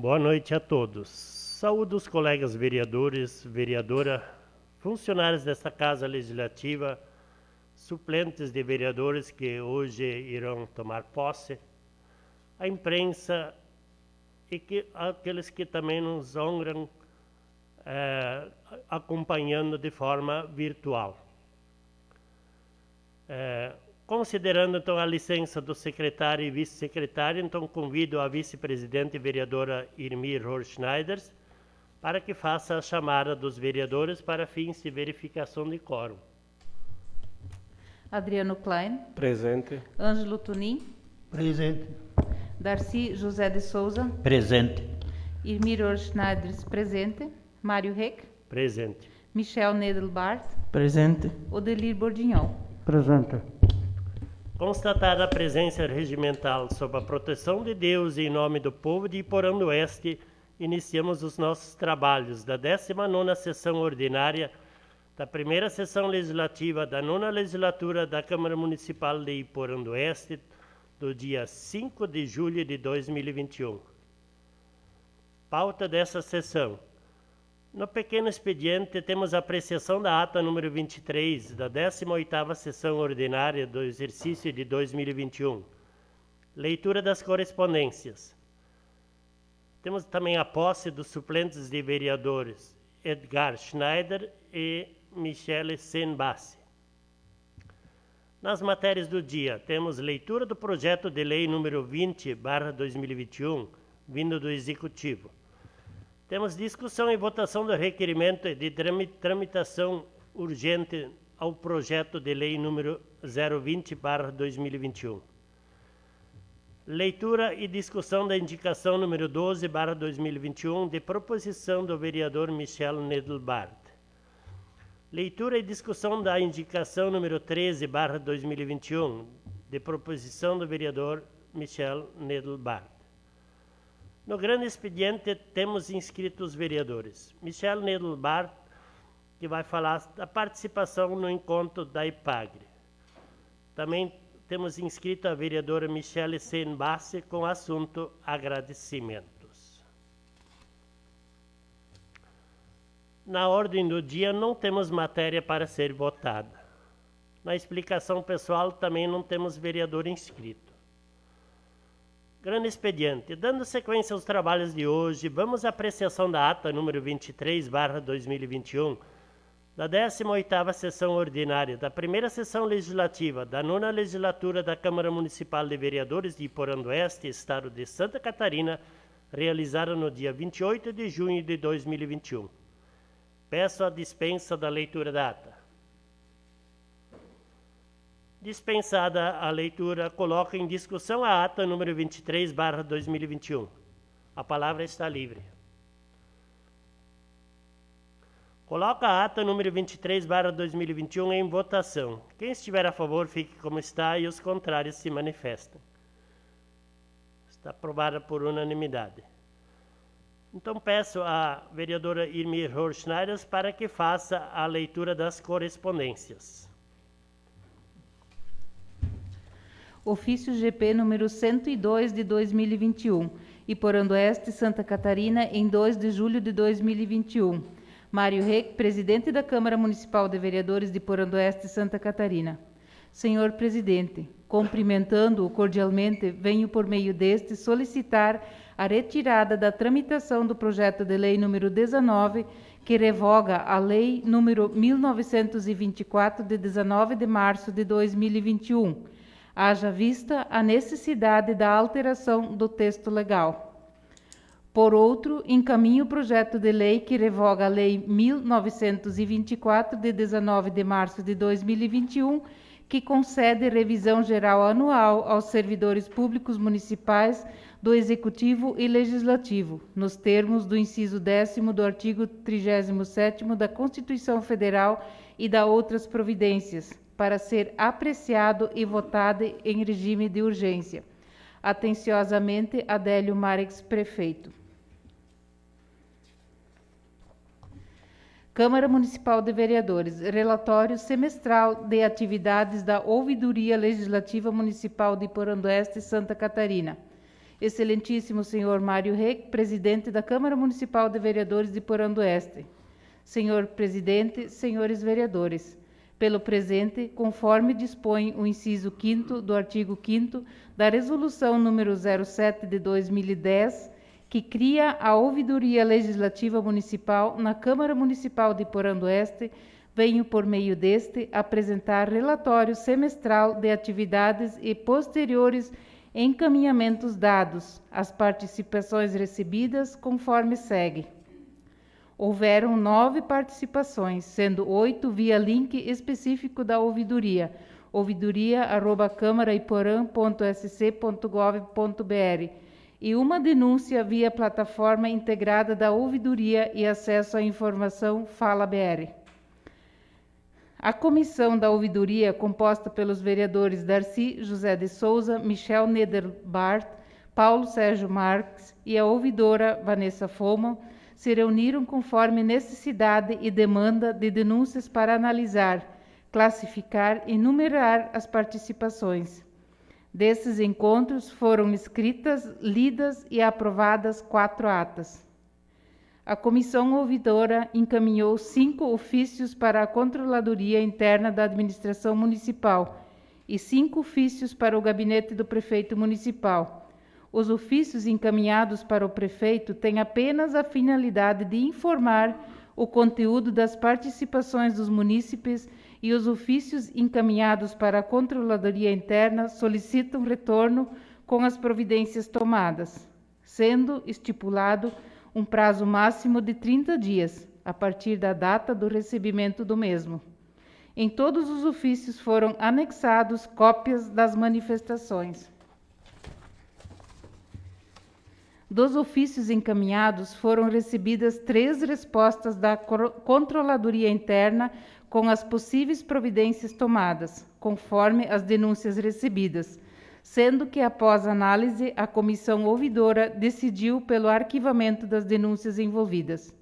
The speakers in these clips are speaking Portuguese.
Boa noite a todos. Saúdo os colegas vereadores, vereadora, funcionários desta Casa Legislativa, suplentes de vereadores que hoje irão tomar posse, a imprensa e aqueles que também nos honram acompanhando de forma virtual. Considerando, então, a licença do secretário e vice-secretário, então convido a vice-presidente e vereadora Irmir Horschneider para que faça a chamada dos vereadores para fins de verificação de quórum. Adriano Klein. Presente. Ângelo Tunin. Presente. Darcy José de Souza. Presente. Irmir Horschneider, presente. Mário Reck. Presente. Michel Nedelbart. Presente. Odelir Bordignon. Presente. Constatada a presença regimental sob a proteção de Deus e em nome do povo de Iporã do Oeste, iniciamos os nossos trabalhos da 19ª sessão ordinária da primeira sessão legislativa da 9ª legislatura da Câmara Municipal de Iporã do Oeste, do dia 5 de julho de 2021. Pauta dessa sessão. No pequeno expediente, temos a apreciação da ata número 23 da 18ª sessão ordinária do exercício de 2021. Leitura das correspondências. Temos também a posse dos suplentes de vereadores Edgar Schneider e Michele Senbassi. Nas matérias do dia, temos leitura do projeto de lei número 20/2021, vindo do Executivo. Temos discussão e votação do requerimento de tramitação urgente ao projeto de lei número 020/2021. Leitura e discussão da indicação número 12/2021 de proposição do vereador Michel Nedelbart. Leitura e discussão da indicação número 13/2021 de proposição do vereador Michel Nedelbart. No grande expediente, temos inscritos os vereadores. Michel Nedelbart, que vai falar da participação no encontro da IPAGRE. Também temos inscrito a vereadora Michele Senbassi com o assunto agradecimentos. Na ordem do dia, não temos matéria para ser votada. Na explicação pessoal, também não temos vereador inscrito. Grande expediente. Dando sequência aos trabalhos de hoje, vamos à apreciação da ata número 23/2021 da 18ª sessão ordinária da primeira sessão legislativa da 9ª legislatura da Câmara Municipal de Vereadores de Iporã do Oeste, Estado de Santa Catarina, realizada no dia 28 de junho de 2021. Peço a dispensa da leitura da ata. Dispensada a leitura, coloco em discussão a ata número 23/2021. A palavra está livre. Coloco a ata número 23/2021 em votação. Quem estiver a favor, fique como está e os contrários se manifestem. Está aprovada por unanimidade. Então peço à vereadora Irmir Horschneider para que faça a leitura das correspondências. Ofício GP número 102 de 2021. Iporã do Oeste, Santa Catarina, em 2 de julho de 2021. Mário Reck, presidente da Câmara Municipal de Vereadores de Iporã do Oeste, Santa Catarina. Senhor presidente, cumprimentando-o cordialmente, venho por meio deste solicitar a retirada da tramitação do projeto de lei número 19, que revoga a lei número 1924 de 19 de março de 2021. Haja vista a necessidade da alteração do texto legal. Por outro, encaminho o projeto de lei que revoga a Lei 1924, de 19 de março de 2021, que concede revisão geral anual aos servidores públicos municipais do Executivo e Legislativo, nos termos do inciso 10º do artigo 37º da Constituição Federal e da outras providências, para ser apreciado e votado em regime de urgência. Atenciosamente, Adélio Marex, prefeito. Câmara Municipal de Vereadores, relatório semestral de atividades da Ouvidoria Legislativa Municipal de Iporã do Oeste, Santa Catarina. Excelentíssimo senhor Mário Reck, presidente da Câmara Municipal de Vereadores de Porã do Oeste. Senhor presidente, senhores vereadores, pelo presente, conforme dispõe o inciso 5º do artigo 5º da Resolução número 07 de 2010, que cria a Ouvidoria Legislativa Municipal na Câmara Municipal de Porã do Oeste, venho, por meio deste, apresentar relatório semestral de atividades e posteriores encaminhamentos dados, as participações recebidas, conforme segue. Houveram 9 participações, sendo 8 via link específico da ouvidoria, ouvidoria@câmaraiporã.sc.gov.br, e uma denúncia via plataforma integrada da ouvidoria e acesso à informação Fala BR. A comissão da ouvidoria, composta pelos vereadores Darcy José de Souza, Michel Nederbart, Paulo Sérgio Marques e a ouvidora Vanessa Foman, se reuniram conforme necessidade e demanda de denúncias para analisar, classificar e numerar as participações. Desses encontros foram escritas, lidas e aprovadas 4 atas. A comissão ouvidora encaminhou 5 ofícios para a Controladoria Interna da Administração Municipal e 5 ofícios para o gabinete do prefeito municipal. Os ofícios encaminhados para o prefeito têm apenas a finalidade de informar o conteúdo das participações dos munícipes e os ofícios encaminhados para a Controladoria Interna solicitam retorno com as providências tomadas, sendo estipulado um prazo máximo de 30 dias, a partir da data do recebimento do mesmo. Em todos os ofícios foram anexados cópias das manifestações. Dos ofícios encaminhados, foram recebidas 3 respostas da Controladoria Interna com as possíveis providências tomadas, conforme as denúncias recebidas, sendo que, após análise, a comissão ouvidora decidiu pelo arquivamento das denúncias envolvidas.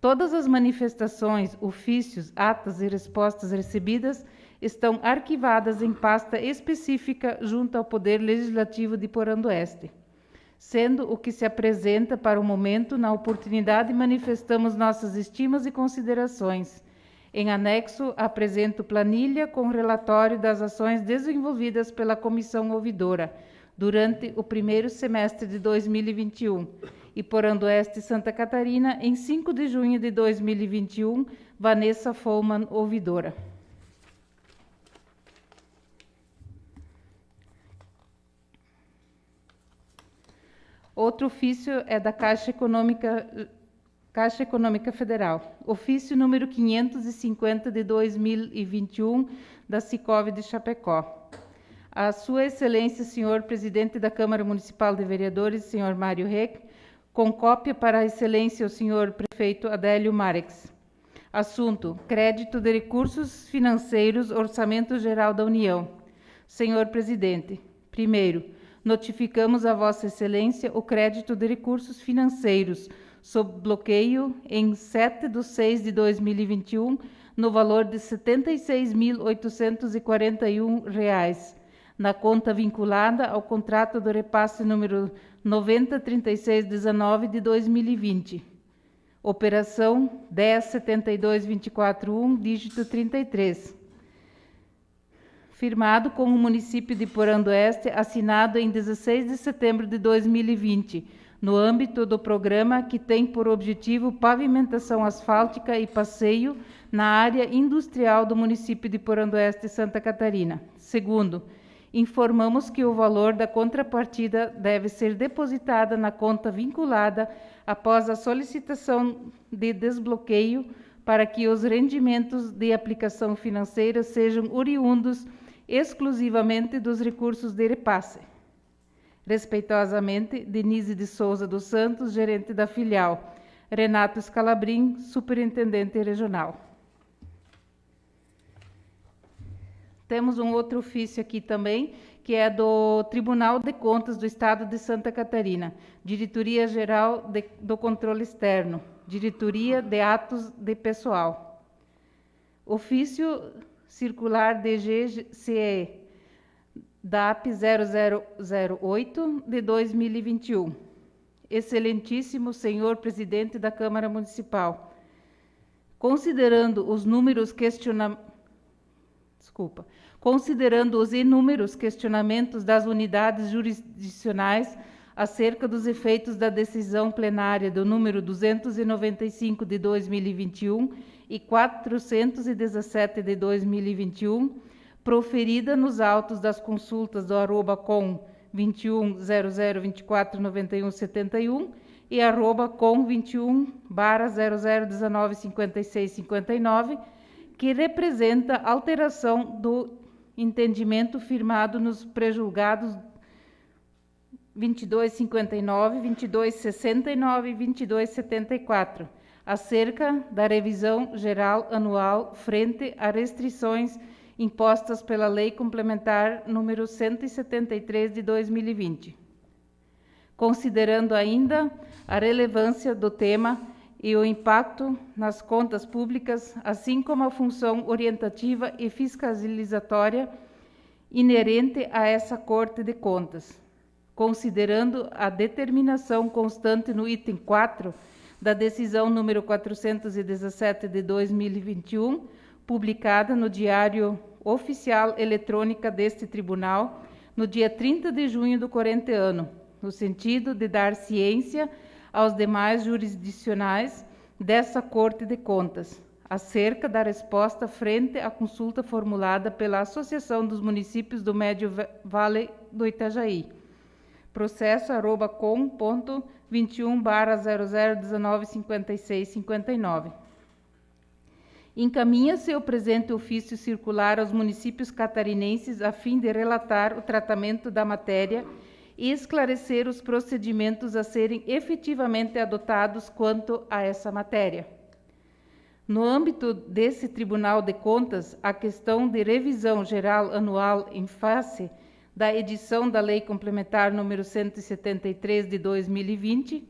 Todas as manifestações, ofícios, atas e respostas recebidas estão arquivadas em pasta específica junto ao Poder Legislativo de Porã do Oeste. Sendo o que se apresenta para o momento, na oportunidade manifestamos nossas estimas e considerações. Em anexo, apresento planilha com relatório das ações desenvolvidas pela comissão ouvidora durante o primeiro semestre de 2021 e Porã do Oeste, Santa Catarina, em 5 de junho de 2021, Vanessa Foman, ouvidora. Outro ofício é da Caixa Econômica Federal. Ofício número 550 de 2021, da Sicov de Chapecó. A Sua Excelência, senhor Presidente da Câmara Municipal de Vereadores, senhor Mário Reck, com cópia para a Excelência o senhor Prefeito Adélio Marex. Assunto: crédito de recursos financeiros, Orçamento Geral da União. Senhor Presidente, primeiro, notificamos a Vossa Excelência o crédito de recursos financeiros sob bloqueio em 7/6/2021 no valor de R$ 76.841, na conta vinculada ao contrato do repasse número 903619 de 2020. Operação 107224-1, dígito 33. Firmado com o município de Porã do Oeste, assinado em 16 de setembro de 2020, no âmbito do programa que tem por objetivo pavimentação asfáltica e passeio na área industrial do município de Porã do Oeste, Santa Catarina. Segundo, informamos que o valor da contrapartida deve ser depositada na conta vinculada após a solicitação de desbloqueio para que os rendimentos de aplicação financeira sejam oriundos exclusivamente dos recursos de repasse. Respeitosamente, Denise de Souza dos Santos, gerente da filial. Renato Scalabrin, superintendente regional. Temos um outro ofício aqui também, que é do Tribunal de Contas do Estado de Santa Catarina, Diretoria Geral do Controle Externo, Diretoria de Atos de Pessoal. Ofício Circular DGCE DAP 0008 de 2021. Excelentíssimo senhor presidente da Câmara Municipal, considerando os inúmeros questionamentos das unidades jurisdicionais acerca dos efeitos da decisão plenária do número 295 de 2021 e 417 de 2021, proferida nos autos das consultas do @com 2100249171 e @com 21/00195659, que representa alteração do entendimento firmado nos pré-julgados 2259, 2269 e 2274, acerca da revisão geral anual frente a restrições impostas pela Lei Complementar número 173 de 2020. Considerando ainda a relevância do tema e o impacto nas contas públicas, assim como a função orientativa e fiscalizatória inerente a essa Corte de Contas. Considerando a determinação constante no item 4 da decisão número 417 de 2021, publicada no Diário Oficial Eletrônica deste Tribunal, no dia 30 de junho do corrente ano, no sentido de dar ciência aos demais jurisdicionais dessa Corte de Contas, acerca da resposta frente à consulta formulada pela Associação dos Municípios do Médio Vale do Itajaí. Processo @com.21/00195659. Encaminha-se o presente ofício circular aos municípios catarinenses a fim de relatar o tratamento da matéria e esclarecer os procedimentos a serem efetivamente adotados quanto a essa matéria. No âmbito desse Tribunal de Contas, a questão de revisão geral anual em face da edição da Lei Complementar número 173 de 2020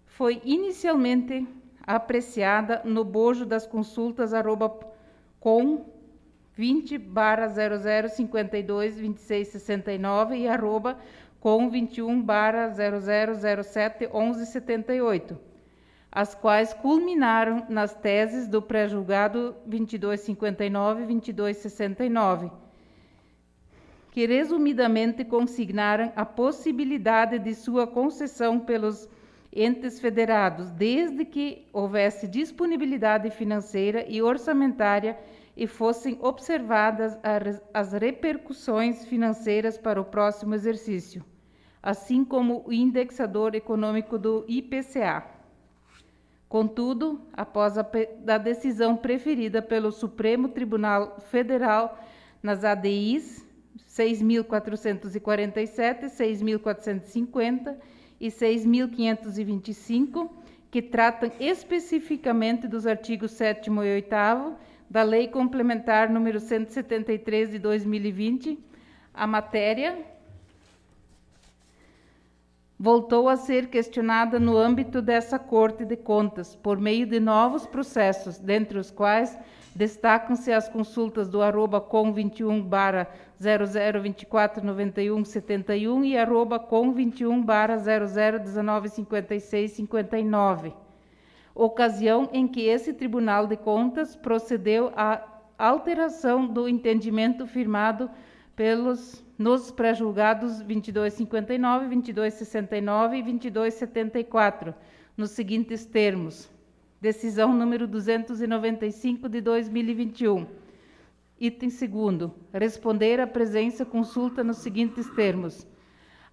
foi inicialmente apreciada no bojo das consultas @com 20/00522669 e com 21/00071178, as quais culminaram nas teses do pré-julgado 2259 e 2269, que resumidamente consignaram a possibilidade de sua concessão pelos entes federados, desde que houvesse disponibilidade financeira e orçamentária e fossem observadas as repercussões financeiras para o próximo exercício, assim como o indexador econômico do IPCA. Contudo, após a decisão preferida pelo Supremo Tribunal Federal nas ADIs 6.447, 6.450 e 6.525, que tratam especificamente dos artigos 7º e 8º da Lei Complementar número 173 de 2020, a matéria voltou a ser questionada no âmbito dessa Corte de Contas, por meio de novos processos, dentre os quais destacam-se as consultas do @com 21/00249171 e @com 21/00195659, ocasião em que esse Tribunal de Contas procedeu à alteração do entendimento firmado nos pré-julgados 2259, 2269 e 2274, nos seguintes termos: decisão número 295 de 2021. Item 2º. Responder à presença consulta nos seguintes termos: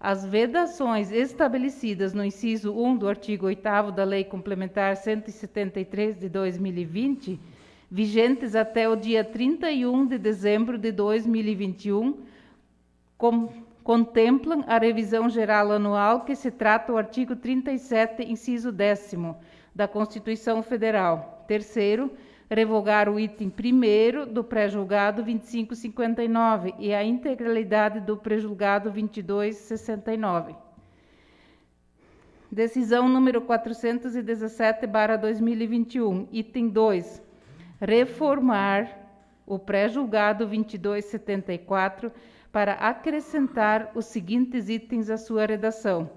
as vedações estabelecidas no inciso 1 do artigo 8º da Lei Complementar 173 de 2020, vigentes até o dia 31 de dezembro de 2021, contemplam a revisão geral anual que se trata o artigo 37, inciso 10º, da Constituição Federal. Terceiro, revogar o item 1º do pré-julgado 2559 e a integralidade do pré-julgado 2269. Decisão número 417/2021, item 2, reformar o pré-julgado 2274 para acrescentar os seguintes itens à sua redação.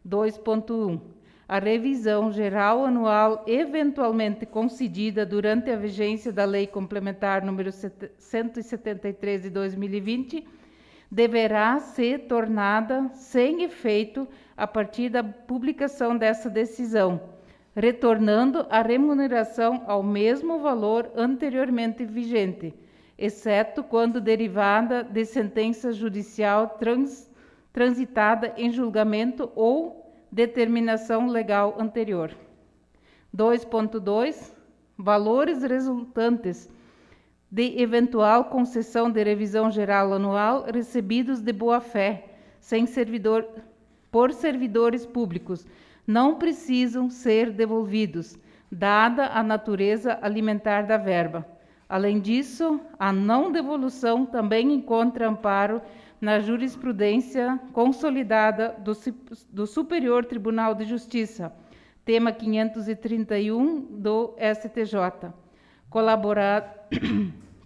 2.1. A revisão geral anual eventualmente concedida durante a vigência da Lei Complementar número 173 de 2020 deverá ser tornada sem efeito a partir da publicação dessa decisão, retornando a remuneração ao mesmo valor anteriormente vigente, exceto quando derivada de sentença judicial transitada em julgamento ou determinação legal anterior. 2.2. Valores resultantes de eventual concessão de revisão geral anual recebidos de boa-fé por servidores públicos não precisam ser devolvidos, dada a natureza alimentar da verba. Além disso, a não devolução também encontra amparo na jurisprudência consolidada do Superior Tribunal de Justiça, tema 531 do STJ,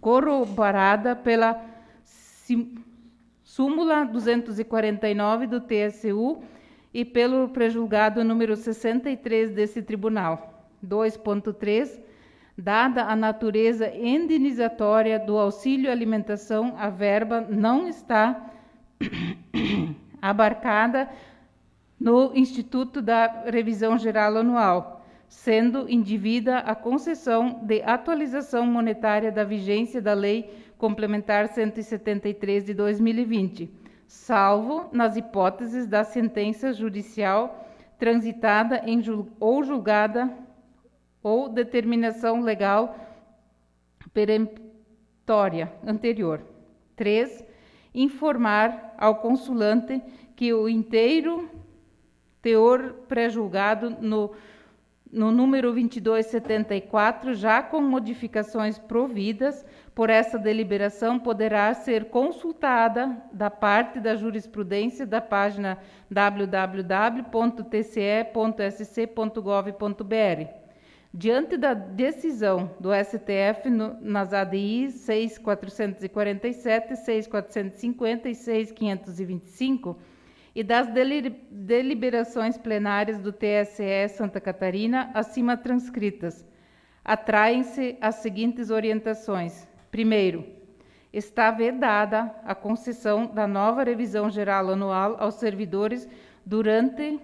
corroborada pela súmula 249 do TSU e pelo prejulgado número 63 desse tribunal. 2.3. Dada a natureza indenizatória do auxílio alimentação, a verba não está abarcada no Instituto da Revisão Geral Anual, sendo indevida a concessão de atualização monetária da vigência da Lei Complementar 173 de 2020, salvo nas hipóteses da sentença judicial transitada ou julgada ou determinação legal peremptória anterior. 3. Informar ao consulante que o inteiro teor pré-julgado no número 2274, já com modificações providas por essa deliberação, poderá ser consultada da parte da jurisprudência da página www.tce.sc.gov.br. Diante da decisão do STF nas ADI 6.447, 6.450 e 6.525 e das deliberações plenárias do TSE Santa Catarina, acima transcritas, atraem-se as seguintes orientações. Primeiro, está vedada a concessão da nova revisão geral anual aos servidores durante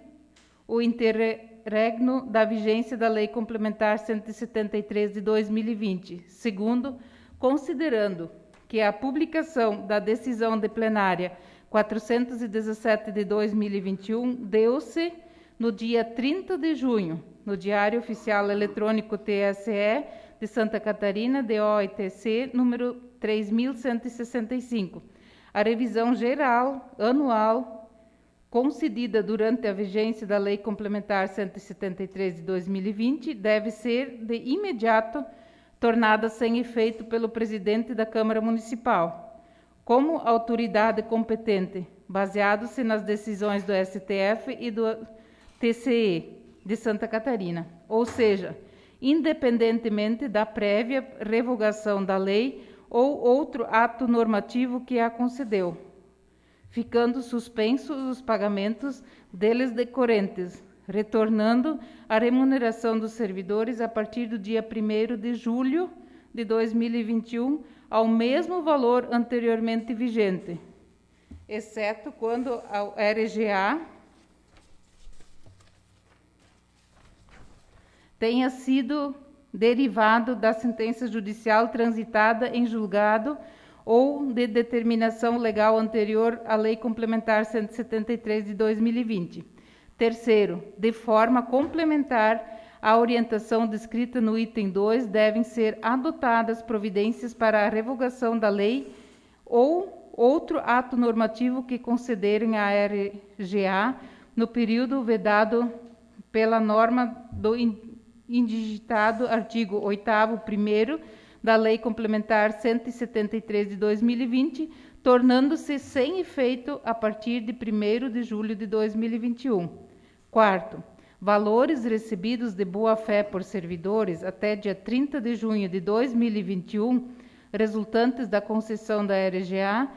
o interregno da vigência da Lei Complementar 173 de 2020. Segundo, considerando que a publicação da decisão de plenária 417 de 2021 deu-se no dia 30 de junho, no Diário Oficial Eletrônico TSE de Santa Catarina, DOITC, número 3.165. A revisão geral anual concedida durante a vigência da Lei Complementar 173 de 2020 deve ser, de imediato, tornada sem efeito pelo presidente da Câmara Municipal, como autoridade competente, baseado-se nas decisões do STF e do TCE de Santa Catarina, ou seja, independentemente da prévia revogação da lei ou outro ato normativo que a concedeu, ficando suspensos os pagamentos deles decorrentes, retornando a remuneração dos servidores a partir do dia 1º de julho de 2021 ao mesmo valor anteriormente vigente, exceto quando ao RGA tenha sido derivado da sentença judicial transitada em julgado ou de determinação legal anterior à Lei Complementar 173 de 2020. Terceiro, de forma complementar à orientação descrita no item 2, devem ser adotadas providências para a revogação da lei ou outro ato normativo que concederem à RGA no período vedado pela norma do indigitado artigo 8º, 1º da Lei Complementar 173 de 2020, tornando-se sem efeito a partir de 1º de julho de 2021. Quarto, valores recebidos de boa-fé por servidores até dia 30 de junho de 2021, resultantes da concessão da RGA,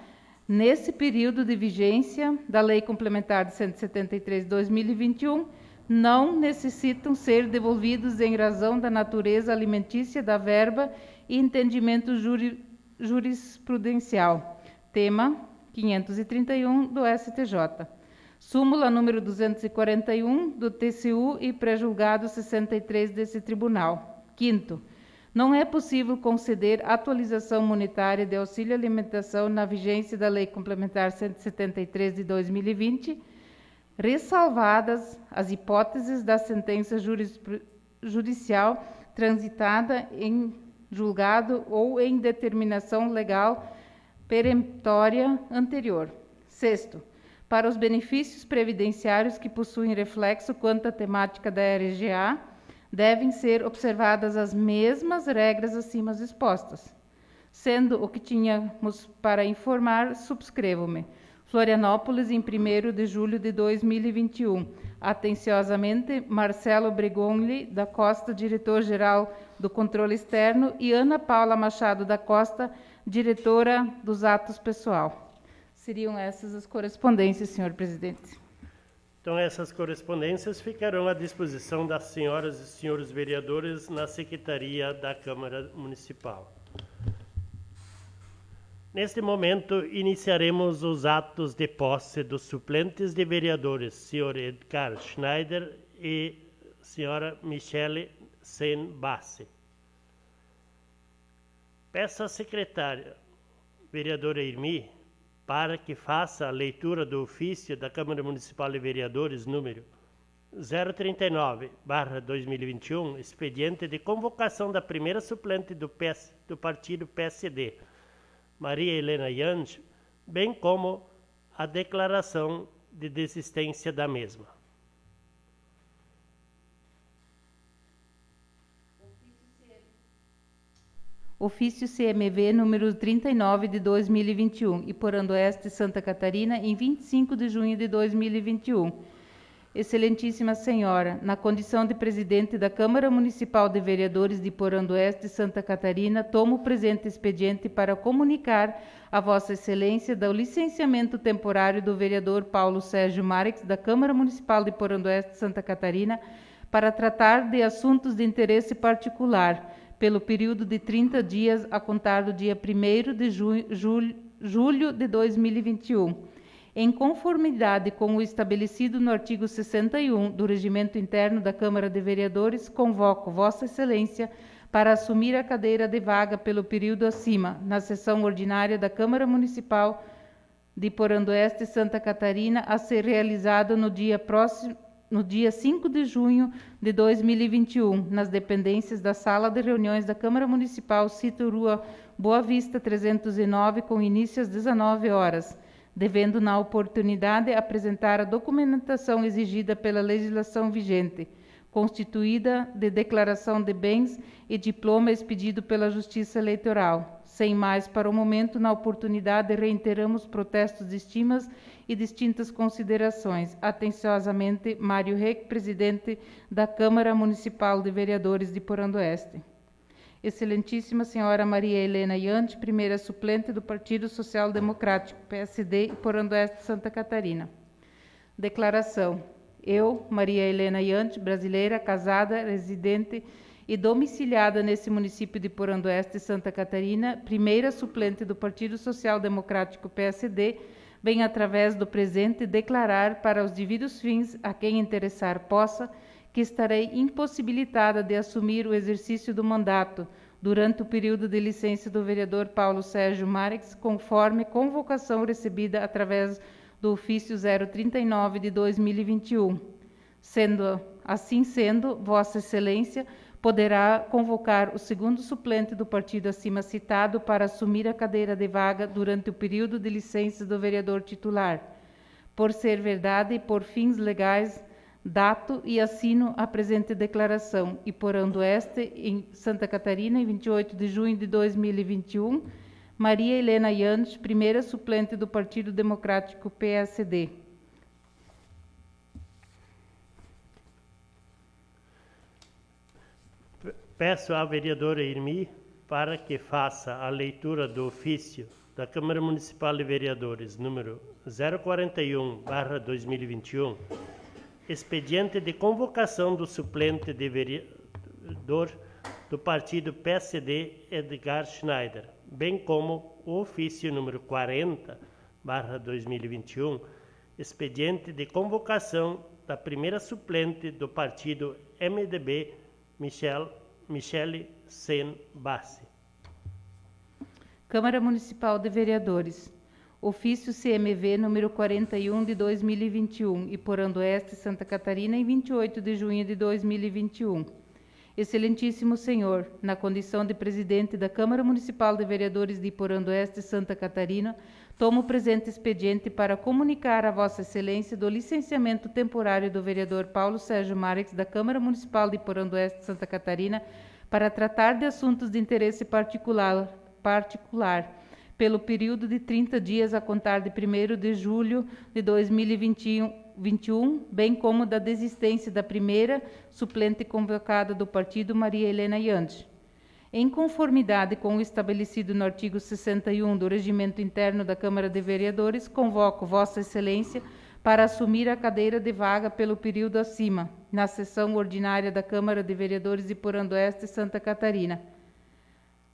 Nesse período de vigência da Lei Complementar de 173 de 2021, não necessitam ser devolvidos em razão da natureza alimentícia da verba e entendimento jurisprudencial. Tema 531 do STJ. Súmula número 241 do TCU e pré-julgado 63 desse tribunal. Quinto, não é possível conceder atualização monetária de auxílio alimentação na vigência da Lei Complementar 173 de 2020, ressalvadas as hipóteses da sentença judicial transitada em julgado ou em determinação legal peremptória anterior. Sexto, para os benefícios previdenciários que possuem reflexo quanto à temática da RGA, devem ser observadas as mesmas regras acima expostas. Sendo o que tínhamos para informar, subscrevo-me. Florianópolis, em 1º de julho de 2021. Atenciosamente, Marcelo Bregoni da Costa, diretor-geral do Controle Externo, e Ana Paula Machado da Costa, diretora dos Atos Pessoal. Seriam essas as correspondências, senhor presidente. Então, essas correspondências ficarão à disposição das senhoras e senhores vereadores na Secretaria da Câmara Municipal. Neste momento, iniciaremos os atos de posse dos suplentes de vereadores, senhor Edgar Schneider e senhora Michele Senbassi. Peço à secretária, vereadora Irmi, para que faça a leitura do ofício da Câmara Municipal de Vereadores número 039/2021, expediente de convocação da primeira suplente do partido PSD, Maria Helena Jansch, bem como a declaração de desistência da mesma. Ofício CMV número 39 de 2021, Iporã do Oeste, Santa Catarina, em 25 de junho de 2021. Excelentíssima Senhora, na condição de presidente da Câmara Municipal de Vereadores de Iporã do Oeste, Santa Catarina, tomo o presente expediente para comunicar a Vossa Excelência do licenciamento temporário do vereador Paulo Sérgio Marques, da Câmara Municipal de Iporã do Oeste, Santa Catarina, para tratar de assuntos de interesse particular, pelo período de 30 dias a contar do dia 1º de julho de 2021. Em conformidade com o estabelecido no artigo 61 do Regimento Interno da Câmara de Vereadores, convoco Vossa Excelência para assumir a cadeira de vaga pelo período acima, na sessão ordinária da Câmara Municipal de Iporã do Oeste, Santa Catarina, a ser realizada no dia 5 de junho de 2021, nas dependências da Sala de Reuniões da Câmara Municipal, sítio Rua Boa Vista 309, com início às 19 horas, devendo, na oportunidade, apresentar a documentação exigida pela legislação vigente, constituída de declaração de bens e diploma expedido pela Justiça Eleitoral. Sem mais, para o momento, na oportunidade, reiteramos protestos de estimas e distintas considerações. Atenciosamente, Mário Reck, presidente da Câmara Municipal de Vereadores de Iporã do Oeste. Excelentíssima Senhora Maria Helena Jansch, primeira suplente do Partido Social Democrático, PSD, Iporã do Oeste, Santa Catarina. Declaração. Eu, Maria Helena Jansch, brasileira, casada, residente e domiciliada nesse município de Iporã do Oeste, Santa Catarina, primeira suplente do Partido Social Democrático, PSD, venho, através do presente, declarar para os devidos fins a quem interessar possa, que estarei impossibilitada de assumir o exercício do mandato durante o período de licença do vereador Paulo Sérgio Marques, conforme convocação recebida através do ofício 039 de 2021. Assim sendo, Vossa Excelência poderá convocar o segundo suplente do partido acima citado para assumir a cadeira de vaga durante o período de licença do vereador titular. Por ser verdade e por fins legais, dato e assino a presente declaração. Iporã do Oeste, em Santa Catarina, em 28 de junho de 2021, Maria Helena Jansch, primeira suplente do Partido Democrático PSD. Peço à vereadora Irmi para que faça a leitura do ofício da Câmara Municipal de Vereadores, número 041/2021, expediente de convocação do suplente de vereador do partido PSD, Edgar Schneider, bem como o ofício número 40/2021, expediente de convocação da primeira suplente do partido MDB, Michele Sen Bassi. Câmara Municipal de Vereadores. Ofício CMV número 41 de 2021, Iporã do Oeste, Santa Catarina, em 28 de junho de 2021. Excelentíssimo Senhor, na condição de presidente da Câmara Municipal de Vereadores de Iporã do Oeste, Santa Catarina, tomo o presente expediente para comunicar a Vossa Excelência do licenciamento temporário do vereador Paulo Sérgio Marques da Câmara Municipal de Iporã do Oeste, Santa Catarina, para tratar de assuntos de interesse particular, pelo período de 30 dias a contar de 1º de julho de 2021, bem como da desistência da primeira suplente convocada do partido, Maria Helena Yande. Em conformidade com o estabelecido no artigo 61 do Regimento Interno da Câmara de Vereadores, convoco Vossa Excelência para assumir a cadeira de vaga pelo período acima, na sessão ordinária da Câmara de Vereadores de Iporã do Oeste, Santa Catarina,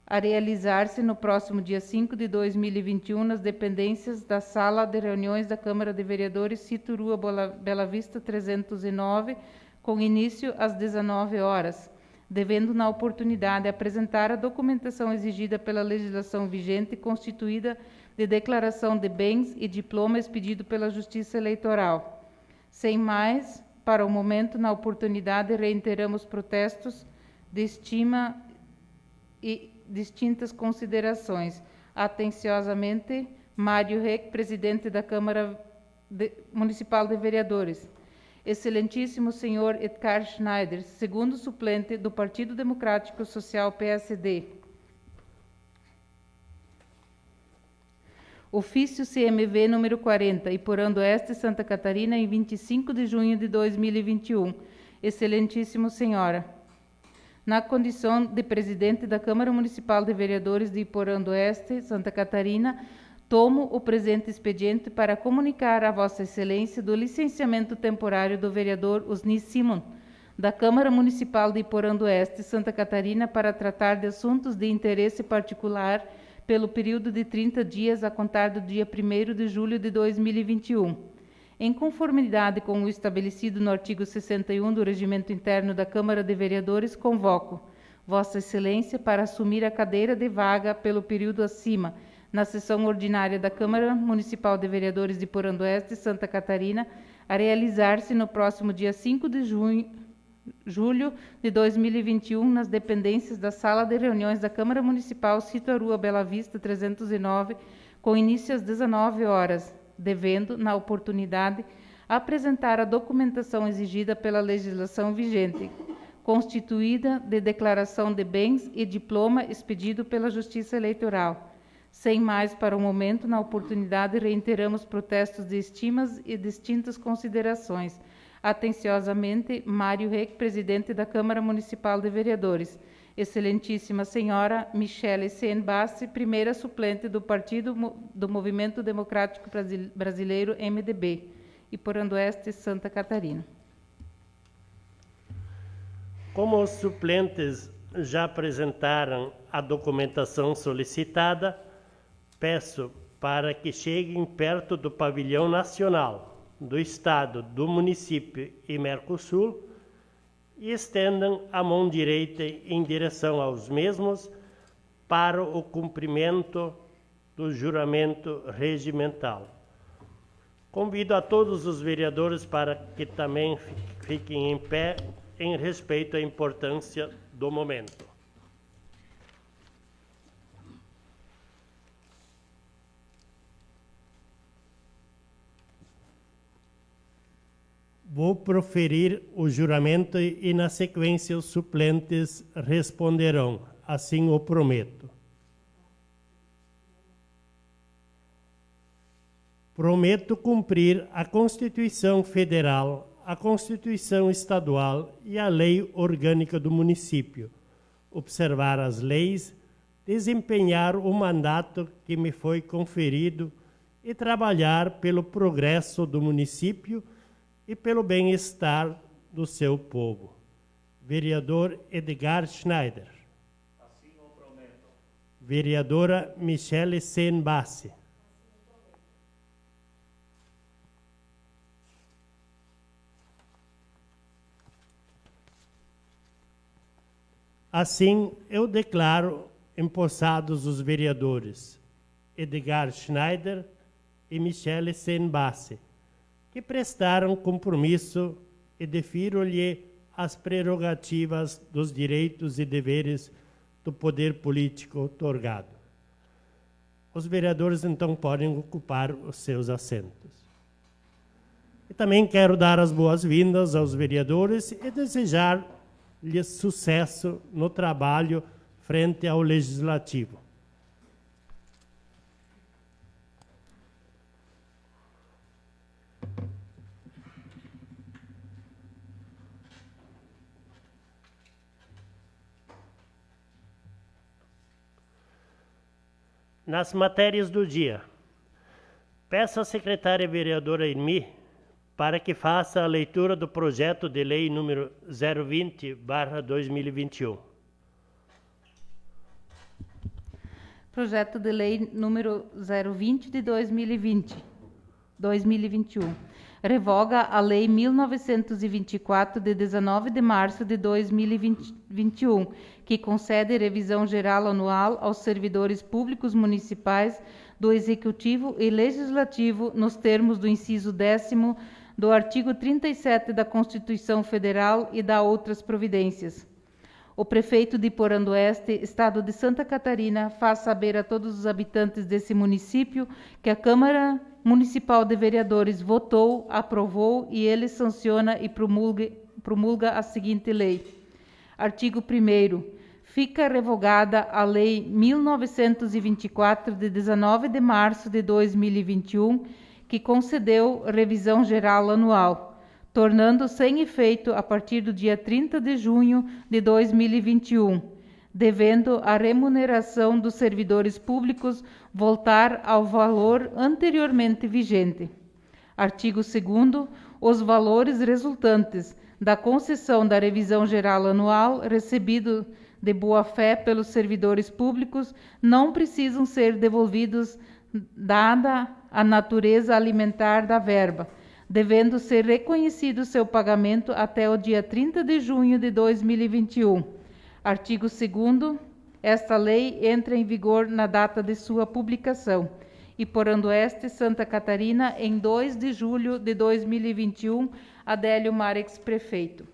a realizar-se no próximo dia 5 de 2021 nas dependências da Sala de Reuniões da Câmara de Vereadores, Sítio Rua Bela Vista 309, com início às 19 horas, devendo na oportunidade apresentar a documentação exigida pela legislação vigente constituída de declaração de bens e diploma expedido pela Justiça Eleitoral. Sem mais, para o momento, na oportunidade, reiteramos protestos de estima e distintas considerações. Atenciosamente, Mário Reck, presidente da Câmara Municipal de Vereadores. Excelentíssimo senhor Edgar Schneider, segundo suplente do Partido Democrático Social PSD. Ofício CMV número 40, Iporã do Oeste, Santa Catarina, em 25 de junho de 2021. Excelentíssimo senhora, na condição de presidente da Câmara Municipal de Vereadores de Iporã do Oeste, Santa Catarina, tomo o presente expediente para comunicar a Vossa Excelência do licenciamento temporário do vereador Osni Simon, da Câmara Municipal de Iporã do Oeste, Santa Catarina, para tratar de assuntos de interesse particular pelo período de 30 dias a contar do dia 1º de julho de 2021. Em conformidade com o estabelecido no artigo 61 do Regimento Interno da Câmara de Vereadores, convoco Vossa Excelência para assumir a cadeira de vaga pelo período acima, na sessão ordinária da Câmara Municipal de Vereadores de Iporã do Oeste, Santa Catarina, a realizar-se no próximo dia 5 de julho de 2021, nas dependências da Sala de Reuniões da Câmara Municipal, Sítio Rua Bela Vista 309, com início às 19 horas, devendo, na oportunidade, apresentar a documentação exigida pela legislação vigente, constituída de declaração de bens e diploma expedido pela Justiça Eleitoral. Sem mais, para o momento, na oportunidade, reiteramos protestos de estimas e distintas considerações. Atenciosamente, Mário Reck, presidente da Câmara Municipal de Vereadores. Excelentíssima senhora Michele Sen Bassi, primeira suplente do Partido do Movimento Democrático Brasileiro, MDB, Iporã do Oeste, Santa Catarina. Como os suplentes já apresentaram a documentação solicitada, peço para que cheguem perto do pavilhão nacional do Estado, do município e Mercosul e estendam a mão direita em direção aos mesmos para o cumprimento do juramento regimental. Convido a todos os vereadores para que também fiquem em pé em respeito à importância do momento. Vou proferir o juramento e, na sequência, os suplentes responderão. Assim o prometo. Prometo cumprir a Constituição Federal, a Constituição Estadual e a Lei Orgânica do Município, observar as leis, desempenhar o mandato que me foi conferido e trabalhar pelo progresso do município e pelo bem-estar do seu povo. Vereador Edgar Schneider. Assim o prometo. Vereadora Michele Senbassi. Assim, eu declaro empossados os vereadores Edgar Schneider e Michele Senbassi, que prestaram compromisso e defiro-lhe as prerrogativas dos direitos e deveres do poder político outorgado. Os vereadores, então, podem ocupar os seus assentos. E também quero dar as boas-vindas aos vereadores e desejar-lhes sucesso no trabalho frente ao Legislativo. Nas matérias do dia, peço à secretária vereadora Irmi para que faça a leitura do projeto de lei número 020/2021. Projeto de lei número 020 de 2021. Revoga a lei 1924 de 19 de março de 2021, que concede revisão geral anual aos servidores públicos municipais do Executivo e Legislativo nos termos do inciso 10º do artigo 37 da Constituição Federal e da outras providências. O prefeito de Porã d'Oeste, Estado de Santa Catarina, faz saber a todos os habitantes desse município que a Câmara Municipal de Vereadores votou, aprovou e ele sanciona e promulga a seguinte lei. Artigo 1º. Fica revogada a Lei 1924 de 19 de março de 2021, que concedeu revisão geral anual, tornando sem efeito a partir do dia 30 de junho de 2021, devendo a remuneração dos servidores públicos voltar ao valor anteriormente vigente. Artigo 2º. Os valores resultantes da concessão da revisão geral anual recebido de boa-fé pelos servidores públicos não precisam ser devolvidos, dada a natureza alimentar da verba, devendo ser reconhecido seu pagamento até o dia 30 de junho de 2021. Artigo 2º. Esta lei entra em vigor na data de sua publicação. E Porã d'Oeste, Santa Catarina, em 2 de julho de 2021, Adélio Marex, prefeito.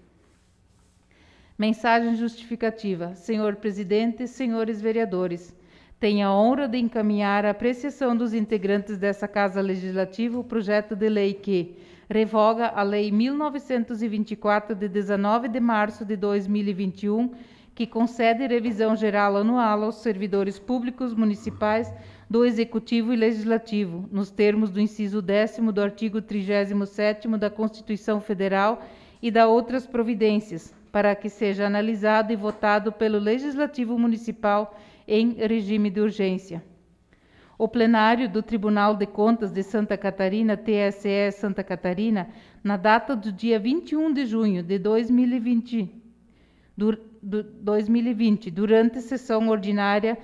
Mensagem justificativa. Senhor presidente, senhores vereadores, tenho a honra de encaminhar a apreciação dos integrantes dessa Casa Legislativa o projeto de lei que revoga a Lei 1924 de 19 de março de 2021, que concede revisão geral anual aos servidores públicos municipais do Executivo e Legislativo, nos termos do inciso 10º do artigo 37º da Constituição Federal e da outras providências, para que seja analisado e votado pelo Legislativo Municipal em regime de urgência. O plenário do Tribunal de Contas de Santa Catarina, TSE Santa Catarina, na data do dia 21 de junho de 2020, durante sessão ordinária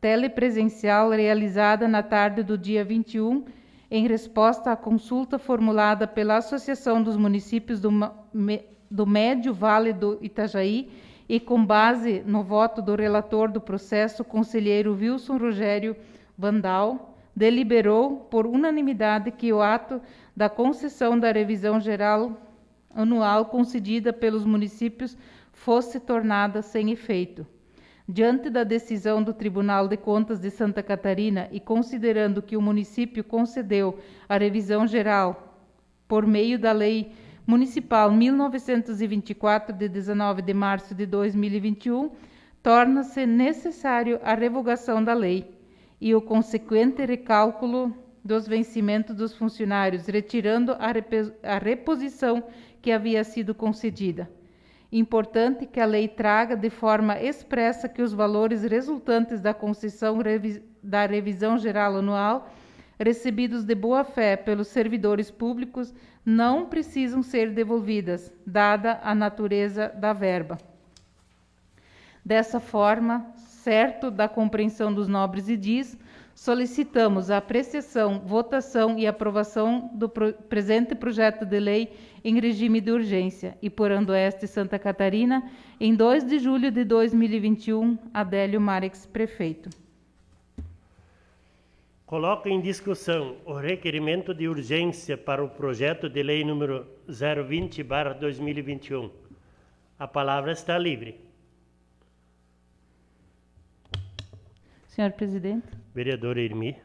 telepresencial realizada na tarde do dia 21, em resposta à consulta formulada pela Associação dos Municípios do Médio Vale do Itajaí e com base no voto do relator do processo, conselheiro Wilson Rogério Vandal, deliberou por unanimidade que o ato da concessão da revisão geral anual concedida pelos municípios fosse tornada sem efeito. Diante da decisão do Tribunal de Contas de Santa Catarina e considerando que o município concedeu a revisão geral por meio da Lei Municipal 1924 de 19 de março de 2021, torna-se necessário a revogação da lei e o consequente recálculo dos vencimentos dos funcionários, retirando a reposição que havia sido concedida. Importante que a lei traga de forma expressa que os valores resultantes da concessão da revisão geral anual, recebidos de boa-fé pelos servidores públicos, não precisam ser devolvidas, dada a natureza da verba. Dessa forma, certo da compreensão dos nobres edis, solicitamos a apreciação, votação e aprovação do presente projeto de lei em regime de urgência e por Oeste Santa Catarina, em 2 de julho de 2021, Adélio Marex, prefeito. Coloco em discussão o requerimento de urgência para o projeto de lei número 020/2021. A palavra está livre. Senhor presidente. Vereador Irmi.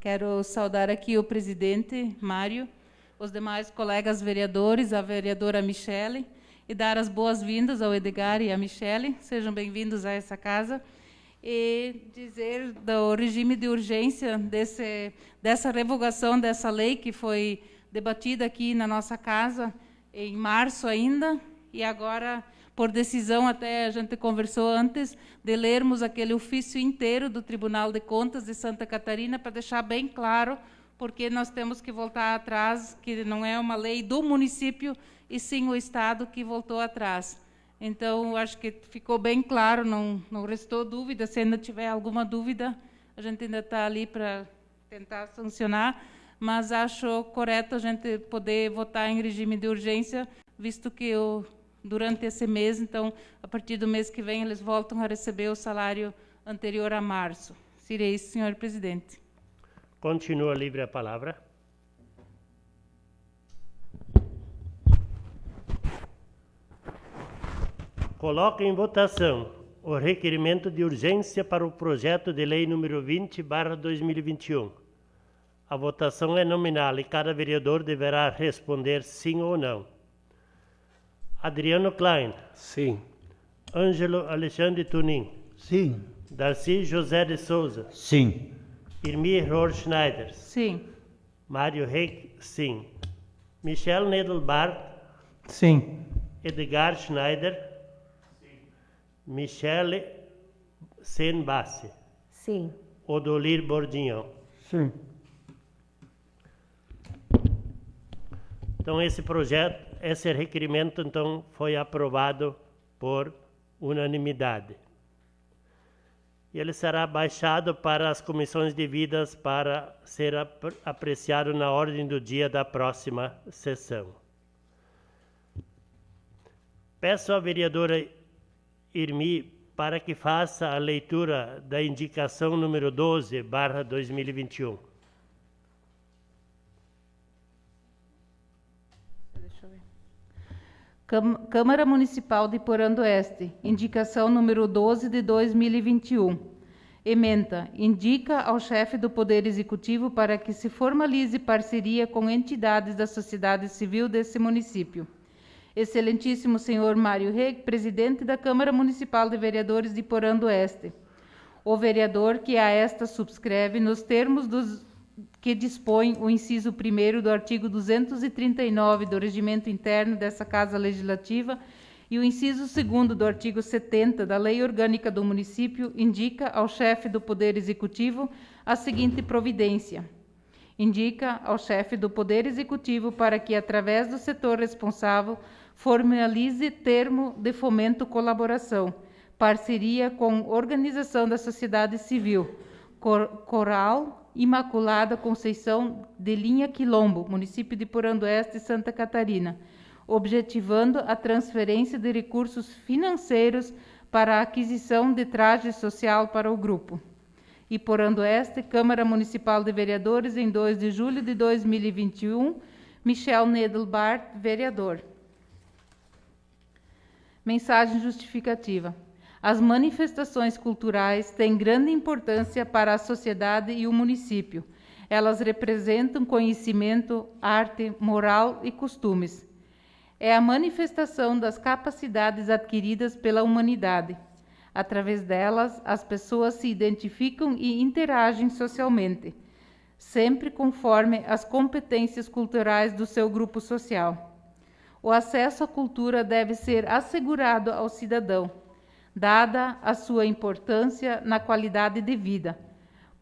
Quero saudar aqui o presidente Mário, os demais colegas vereadores, a vereadora Michele, e dar as boas-vindas ao Edgar e à Michele. Sejam bem-vindos a essa casa. E dizer do regime de urgência dessa revogação dessa lei que foi debatida aqui na nossa casa em março ainda, e agora, por decisão, até a gente conversou antes, de lermos aquele ofício inteiro do Tribunal de Contas de Santa Catarina para deixar bem claro porque nós temos que voltar atrás, que não é uma lei do município, e sim o Estado que voltou atrás. Então, acho que ficou bem claro, não restou dúvida. Se ainda tiver alguma dúvida, a gente ainda está ali para tentar sancionar, mas acho correto a gente poder votar em regime de urgência, visto que durante esse mês, então, a partir do mês que vem, eles voltam a receber o salário anterior a março. Seria isso, senhor presidente. Continua livre a palavra. Coloco em votação o requerimento de urgência para o projeto de lei número 20/2021. A votação é nominal e cada vereador deverá responder sim ou não. Adriano Klein. Sim. Ângelo Alexandre Tunin. Sim. Darcy José de Souza. Sim. Irmi Rohr-Schneider. Sim. Mário Reck, sim. Michel Nedelbart. Sim. Edgar Schneider. Michele Senbassi. Sim. Odolir Bordignon. Sim. Então esse requerimento então foi aprovado por unanimidade. E ele será baixado para as comissões devidas para ser apreciado na ordem do dia da próxima sessão. Peço à vereadora Irmi para que faça a leitura da indicação número 12/2021. Câmara Municipal de Porã do Oeste, indicação número 12 de 2021. Ementa, indica ao chefe do Poder Executivo para que se formalize parceria com entidades da sociedade civil desse município. Excelentíssimo senhor Mário Reck, presidente da Câmara Municipal de Vereadores de Porã do Oeste. O vereador que a esta subscreve nos termos que dispõe o inciso 1º do artigo 239 do Regimento Interno dessa Casa Legislativa e o inciso 2º do artigo 70 da Lei Orgânica do Município, indica ao chefe do Poder Executivo a seguinte providência. Indica ao chefe do Poder Executivo para que, através do setor responsável, formalize termo de fomento colaboração, parceria com organização da sociedade civil, Coral Imaculada Conceição de Linha Quilombo, município de Porã do Oeste, Santa Catarina, objetivando a transferência de recursos financeiros para a aquisição de traje social para o grupo. E Porã do Oeste, Câmara Municipal de Vereadores, em 2 de julho de 2021, Michel Nedelbart, vereador. Mensagem justificativa. As manifestações culturais têm grande importância para a sociedade e o município. Elas representam conhecimento, arte, moral e costumes. é a manifestação das capacidades adquiridas pela humanidade. Através delas, as pessoas se identificam e interagem socialmente, sempre conforme as competências culturais do seu grupo social. O acesso à cultura deve ser assegurado ao cidadão, dada a sua importância na qualidade de vida.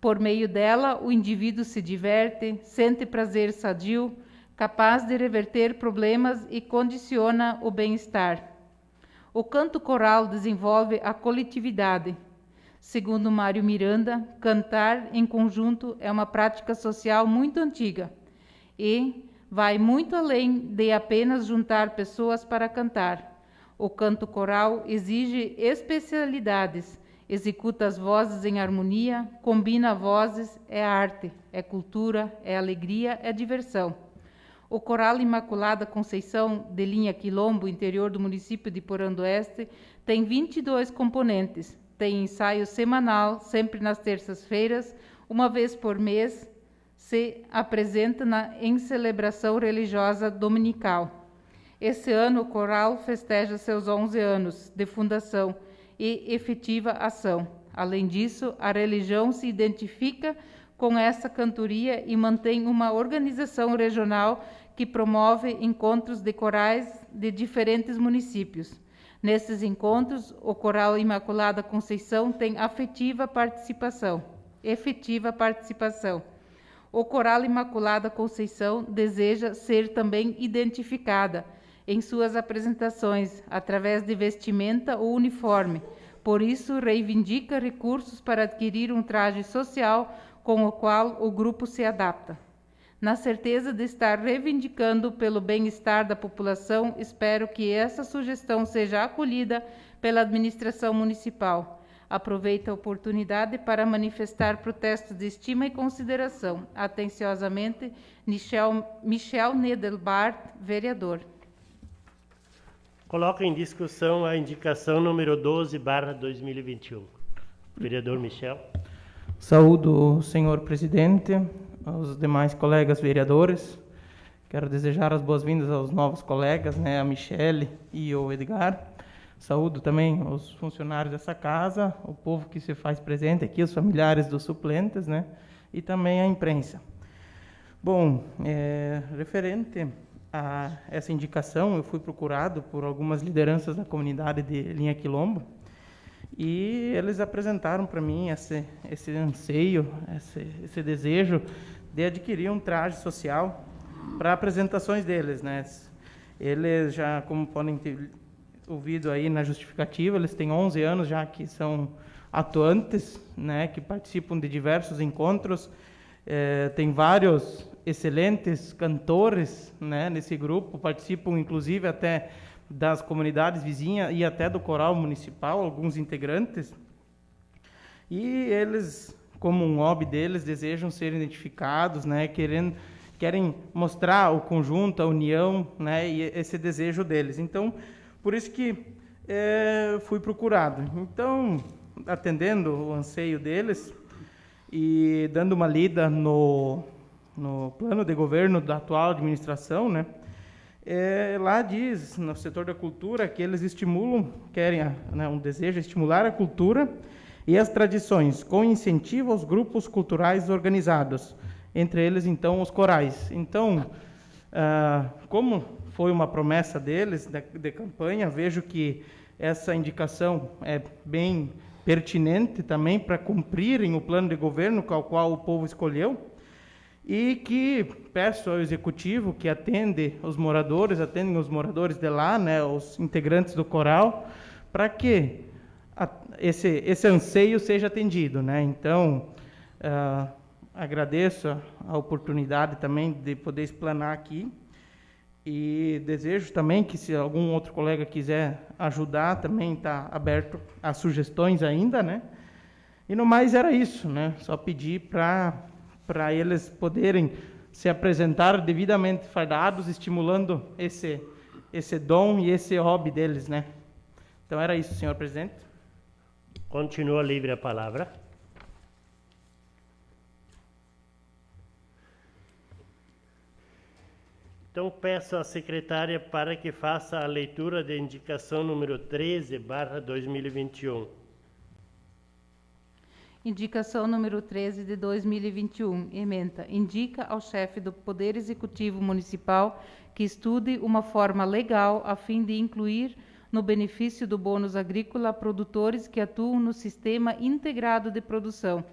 Por meio dela, o indivíduo se diverte, sente prazer sadio, capaz de reverter problemas e condiciona o bem-estar. O canto coral desenvolve a coletividade. Segundo Mário Miranda, cantar em conjunto é uma prática social muito antiga e vai muito além de apenas juntar pessoas para cantar. O canto coral exige especialidades, executa as vozes em harmonia, combina vozes, é arte, é cultura, é alegria, é diversão. O Coral Imaculada Conceição, de linha Quilombo, interior do município de Porã do Oeste, tem 22 componentes. Tem ensaio semanal, sempre nas terças-feiras, uma vez por mês, se apresenta em celebração religiosa dominical. Esse ano, o coral festeja seus 11 anos de fundação e efetiva ação. Além disso, a religião se identifica com essa cantoria e mantém uma organização regional que promove encontros de corais de diferentes municípios. Nesses encontros, o Coral Imaculada Conceição tem efetiva participação. O Coral Imaculada Conceição deseja ser também identificada em suas apresentações, através de vestimenta ou uniforme. Por isso, reivindica recursos para adquirir um traje social com o qual o grupo se adapta. Na certeza de estar reivindicando pelo bem-estar da população, espero que essa sugestão seja acolhida pela administração municipal. Aproveito a oportunidade para manifestar protestos de estima e consideração. Atenciosamente, Michel Nedelbart, vereador. Coloco em discussão a indicação número 12/2021. Vereador Michel. Saúdo o senhor presidente, aos demais colegas vereadores. Quero desejar as boas-vindas aos novos colegas, a Michele e o Edgar. Saúdo também os funcionários dessa casa, o povo que se faz presente aqui, os familiares dos suplentes, e também a imprensa. Bom, referente a essa indicação, eu fui procurado por algumas lideranças da comunidade de Linha Quilombo e eles apresentaram para mim esse anseio, esse desejo de adquirir um traje social para apresentações deles, Eles já, como podem ter ouvido aí na justificativa, eles têm 11 anos já que são atuantes, que participam de diversos encontros. Tem vários excelentes cantores, nesse grupo, participam inclusive até das comunidades vizinhas e até do coral municipal, alguns integrantes. E eles, como um hobby deles, desejam ser identificados, querem mostrar o conjunto, a união, e esse desejo deles. Então, por isso que fui procurado. Então, atendendo o anseio deles e dando uma lida no plano de governo da atual administração, lá diz, no setor da cultura, que eles querem um desejo de estimular a cultura e as tradições, com incentivo aos grupos culturais organizados, entre eles, então, os corais. Então, como foi uma promessa deles, de campanha, vejo que essa indicação é bem pertinente também para cumprirem o plano de governo com o qual o povo escolheu, e que peço ao Executivo que atendem os moradores de lá, os integrantes do coral, para que esse anseio seja atendido. Então, agradeço a oportunidade também de poder explanar aqui, e desejo também que, se algum outro colega quiser ajudar, também está aberto a sugestões ainda, E no mais era isso, Só pedir para eles poderem se apresentar devidamente fardados, estimulando esse dom e esse hobby deles, Então era isso, senhor presidente. Continua livre a palavra. Então peço à secretária para que faça a leitura da indicação número 13/2021. Indicação número 13 de 2021. Ementa. Indica ao chefe do Poder Executivo Municipal que estude uma forma legal a fim de incluir no benefício do bônus agrícola produtores que atuam no Sistema Integrado de Produção.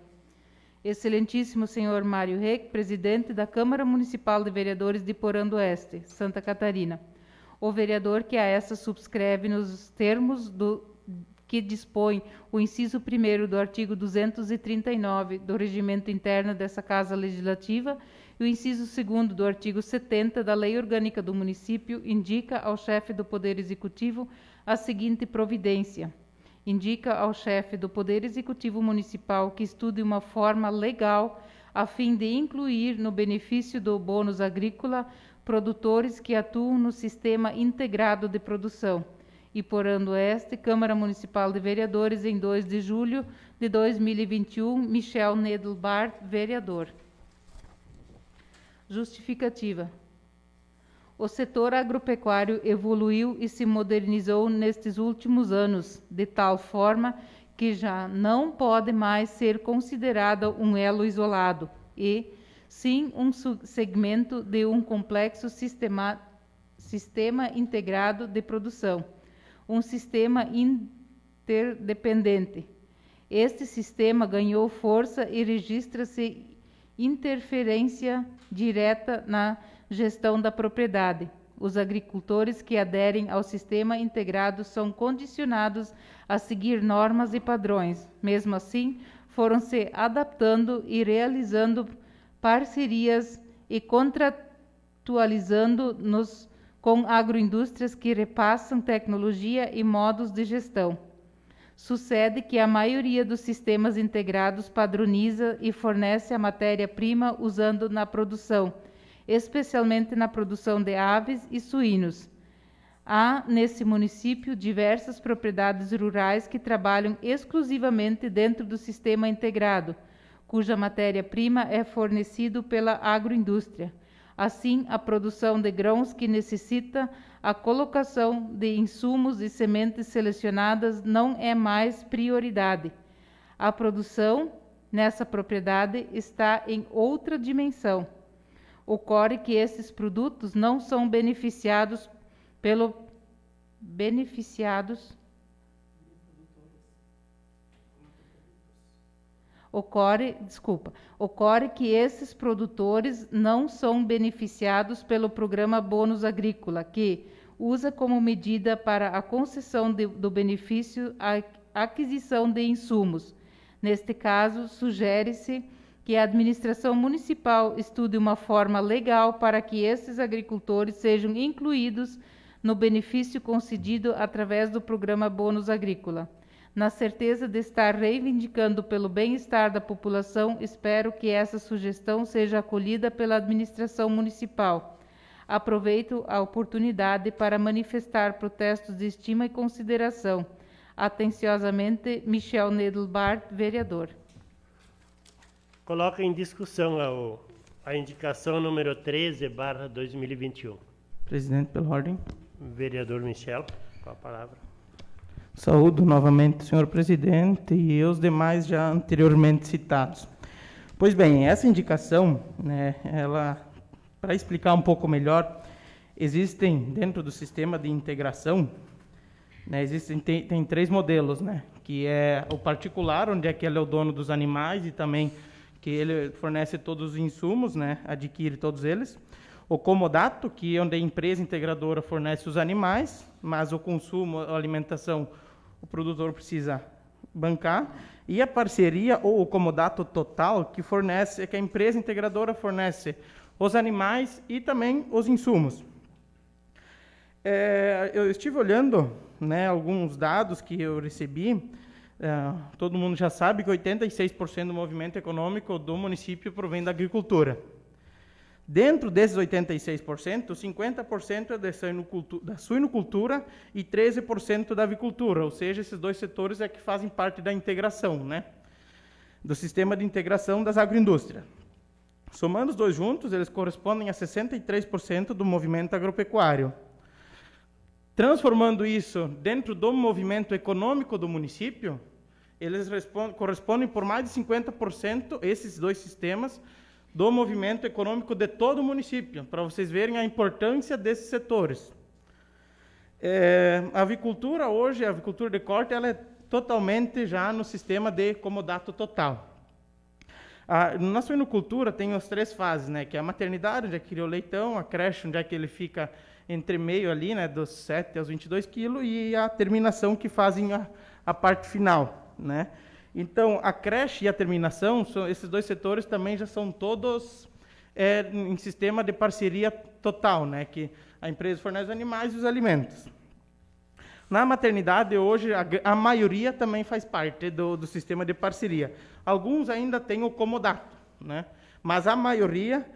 Excelentíssimo senhor Mário Reck, presidente da Câmara Municipal de Vereadores de Porã do Oeste, Santa Catarina. O vereador que a essa subscreve nos termos que dispõe o inciso 1º do artigo 239 do Regimento Interno dessa Casa Legislativa e o inciso 2º do artigo 70 da Lei Orgânica do Município, indica ao chefe do Poder Executivo a seguinte providência. Indica ao chefe do Poder Executivo Municipal que estude uma forma legal a fim de incluir no benefício do bônus agrícola produtores que atuam no Sistema Integrado de Produção. E Porã do Oeste, Câmara Municipal de Vereadores, em 2 de julho de 2021, Michel Nedelbart, vereador. Justificativa. O setor agropecuário evoluiu e se modernizou nestes últimos anos, de tal forma que já não pode mais ser considerado um elo isolado e, sim, um segmento de um complexo sistema integrado de produção, um sistema interdependente. Este sistema ganhou força e registra-se interferência direta na gestão da propriedade. Os agricultores que aderem ao sistema integrado são condicionados a seguir normas e padrões. Mesmo assim, foram se adaptando e realizando parcerias e contratualizando-nos com agroindústrias que repassam tecnologia e modos de gestão. Sucede que a maioria dos sistemas integrados padroniza e fornece a matéria-prima usando na produção, especialmente na produção de aves e suínos. Há, nesse município, diversas propriedades rurais que trabalham exclusivamente dentro do sistema integrado, cuja matéria-prima é fornecida pela agroindústria. Assim, a produção de grãos que necessita a colocação de insumos e sementes selecionadas não é mais prioridade. A produção nessa propriedade está em outra dimensão. Ocorre que esses produtos não são Ocorre que esses produtores não são beneficiados pelo programa Bônus Agrícola, que usa como medida para a concessão do benefício a aquisição de insumos. Neste caso, sugere-se que a administração municipal estude uma forma legal para que esses agricultores sejam incluídos no benefício concedido através do programa Bônus Agrícola. Na certeza de estar reivindicando pelo bem-estar da população, espero que essa sugestão seja acolhida pela administração municipal. Aproveito a oportunidade para manifestar protestos de estima e consideração. Atenciosamente, Michel Nedelbart, vereador. Coloca em discussão a indicação número 13/2021. Presidente, pela ordem. Vereador Michel, com a palavra. Saúdo novamente, senhor presidente, e os demais já anteriormente citados. Pois bem, essa indicação, né, ela, para explicar um pouco melhor, existem dentro do sistema de integração, né, tem 3 modelos, né, que é o particular, onde é que ele é o dono dos animais e também que ele fornece todos os insumos, né, adquire todos eles. O comodato, que é onde a empresa integradora fornece os animais, mas o consumo, a alimentação, o produtor precisa bancar. E a parceria ou o comodato total, que a empresa integradora fornece os animais e também os insumos. Eu estive olhando, né, alguns dados que eu recebi. Todo mundo já sabe que 86% do movimento econômico do município provém da agricultura. Dentro desses 86%, 50% é da suinocultura e 13% da avicultura, ou seja, esses 2 setores é que fazem parte da integração, né, do sistema de integração das agroindústrias. Somando os dois juntos, eles correspondem a 63% do movimento agropecuário. Transformando isso dentro do movimento econômico do município, eles correspondem por mais de 50%, esses dois sistemas, do movimento econômico de todo o município, para vocês verem a importância desses setores. A avicultura hoje, a avicultura de corte, ela é totalmente já no sistema de comodato total. Na suinocultura tem as 3 fases, né, que é a maternidade, onde é que cria o leitão, a creche, onde é que ele fica entre meio ali, né, dos 7 aos 22 quilos, e a terminação, que fazem a parte final, né. Então, a creche e a terminação, esses dois setores também já são todos em sistema de parceria total, né, que a empresa fornece os animais e os alimentos. Na maternidade, hoje, a maioria também faz parte do sistema de parceria. Alguns ainda têm o comodato, né, mas a maioria...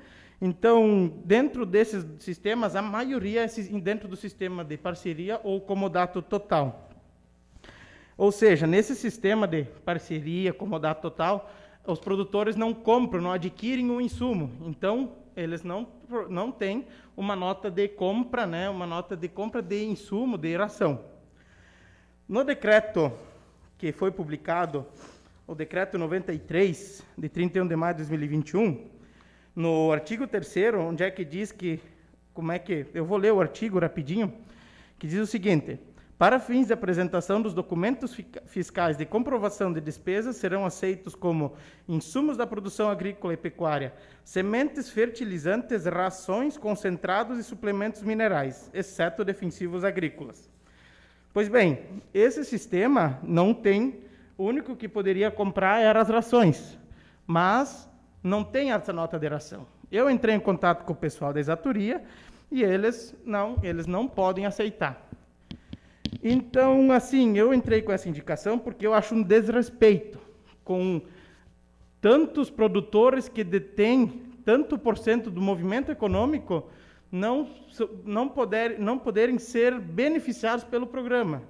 Então, dentro desses sistemas, a maioria é dentro do sistema de parceria ou comodato total. Ou seja, nesse sistema de parceria, comodato total, os produtores não compram, não adquirem o insumo. Então, eles não têm uma nota de compra, né, uma nota de compra de insumo, de ração. No decreto que foi publicado, o decreto 93, de 31 de maio de 2021, no artigo 3º, onde é que diz que, eu vou ler o artigo rapidinho, que diz o seguinte: para fins de apresentação dos documentos fiscais de comprovação de despesas, serão aceitos como insumos da produção agrícola e pecuária, sementes, fertilizantes, rações, concentrados e suplementos minerais, exceto defensivos agrícolas. Pois bem, esse sistema não tem, o único que poderia comprar eram as rações, mas não tem essa nota de ração. Eu entrei em contato com o pessoal da exatoria e eles não podem aceitar. Então, assim, eu entrei com essa indicação porque eu acho um desrespeito com tantos produtores que detêm tanto por cento do movimento econômico não poderem ser beneficiados pelo programa,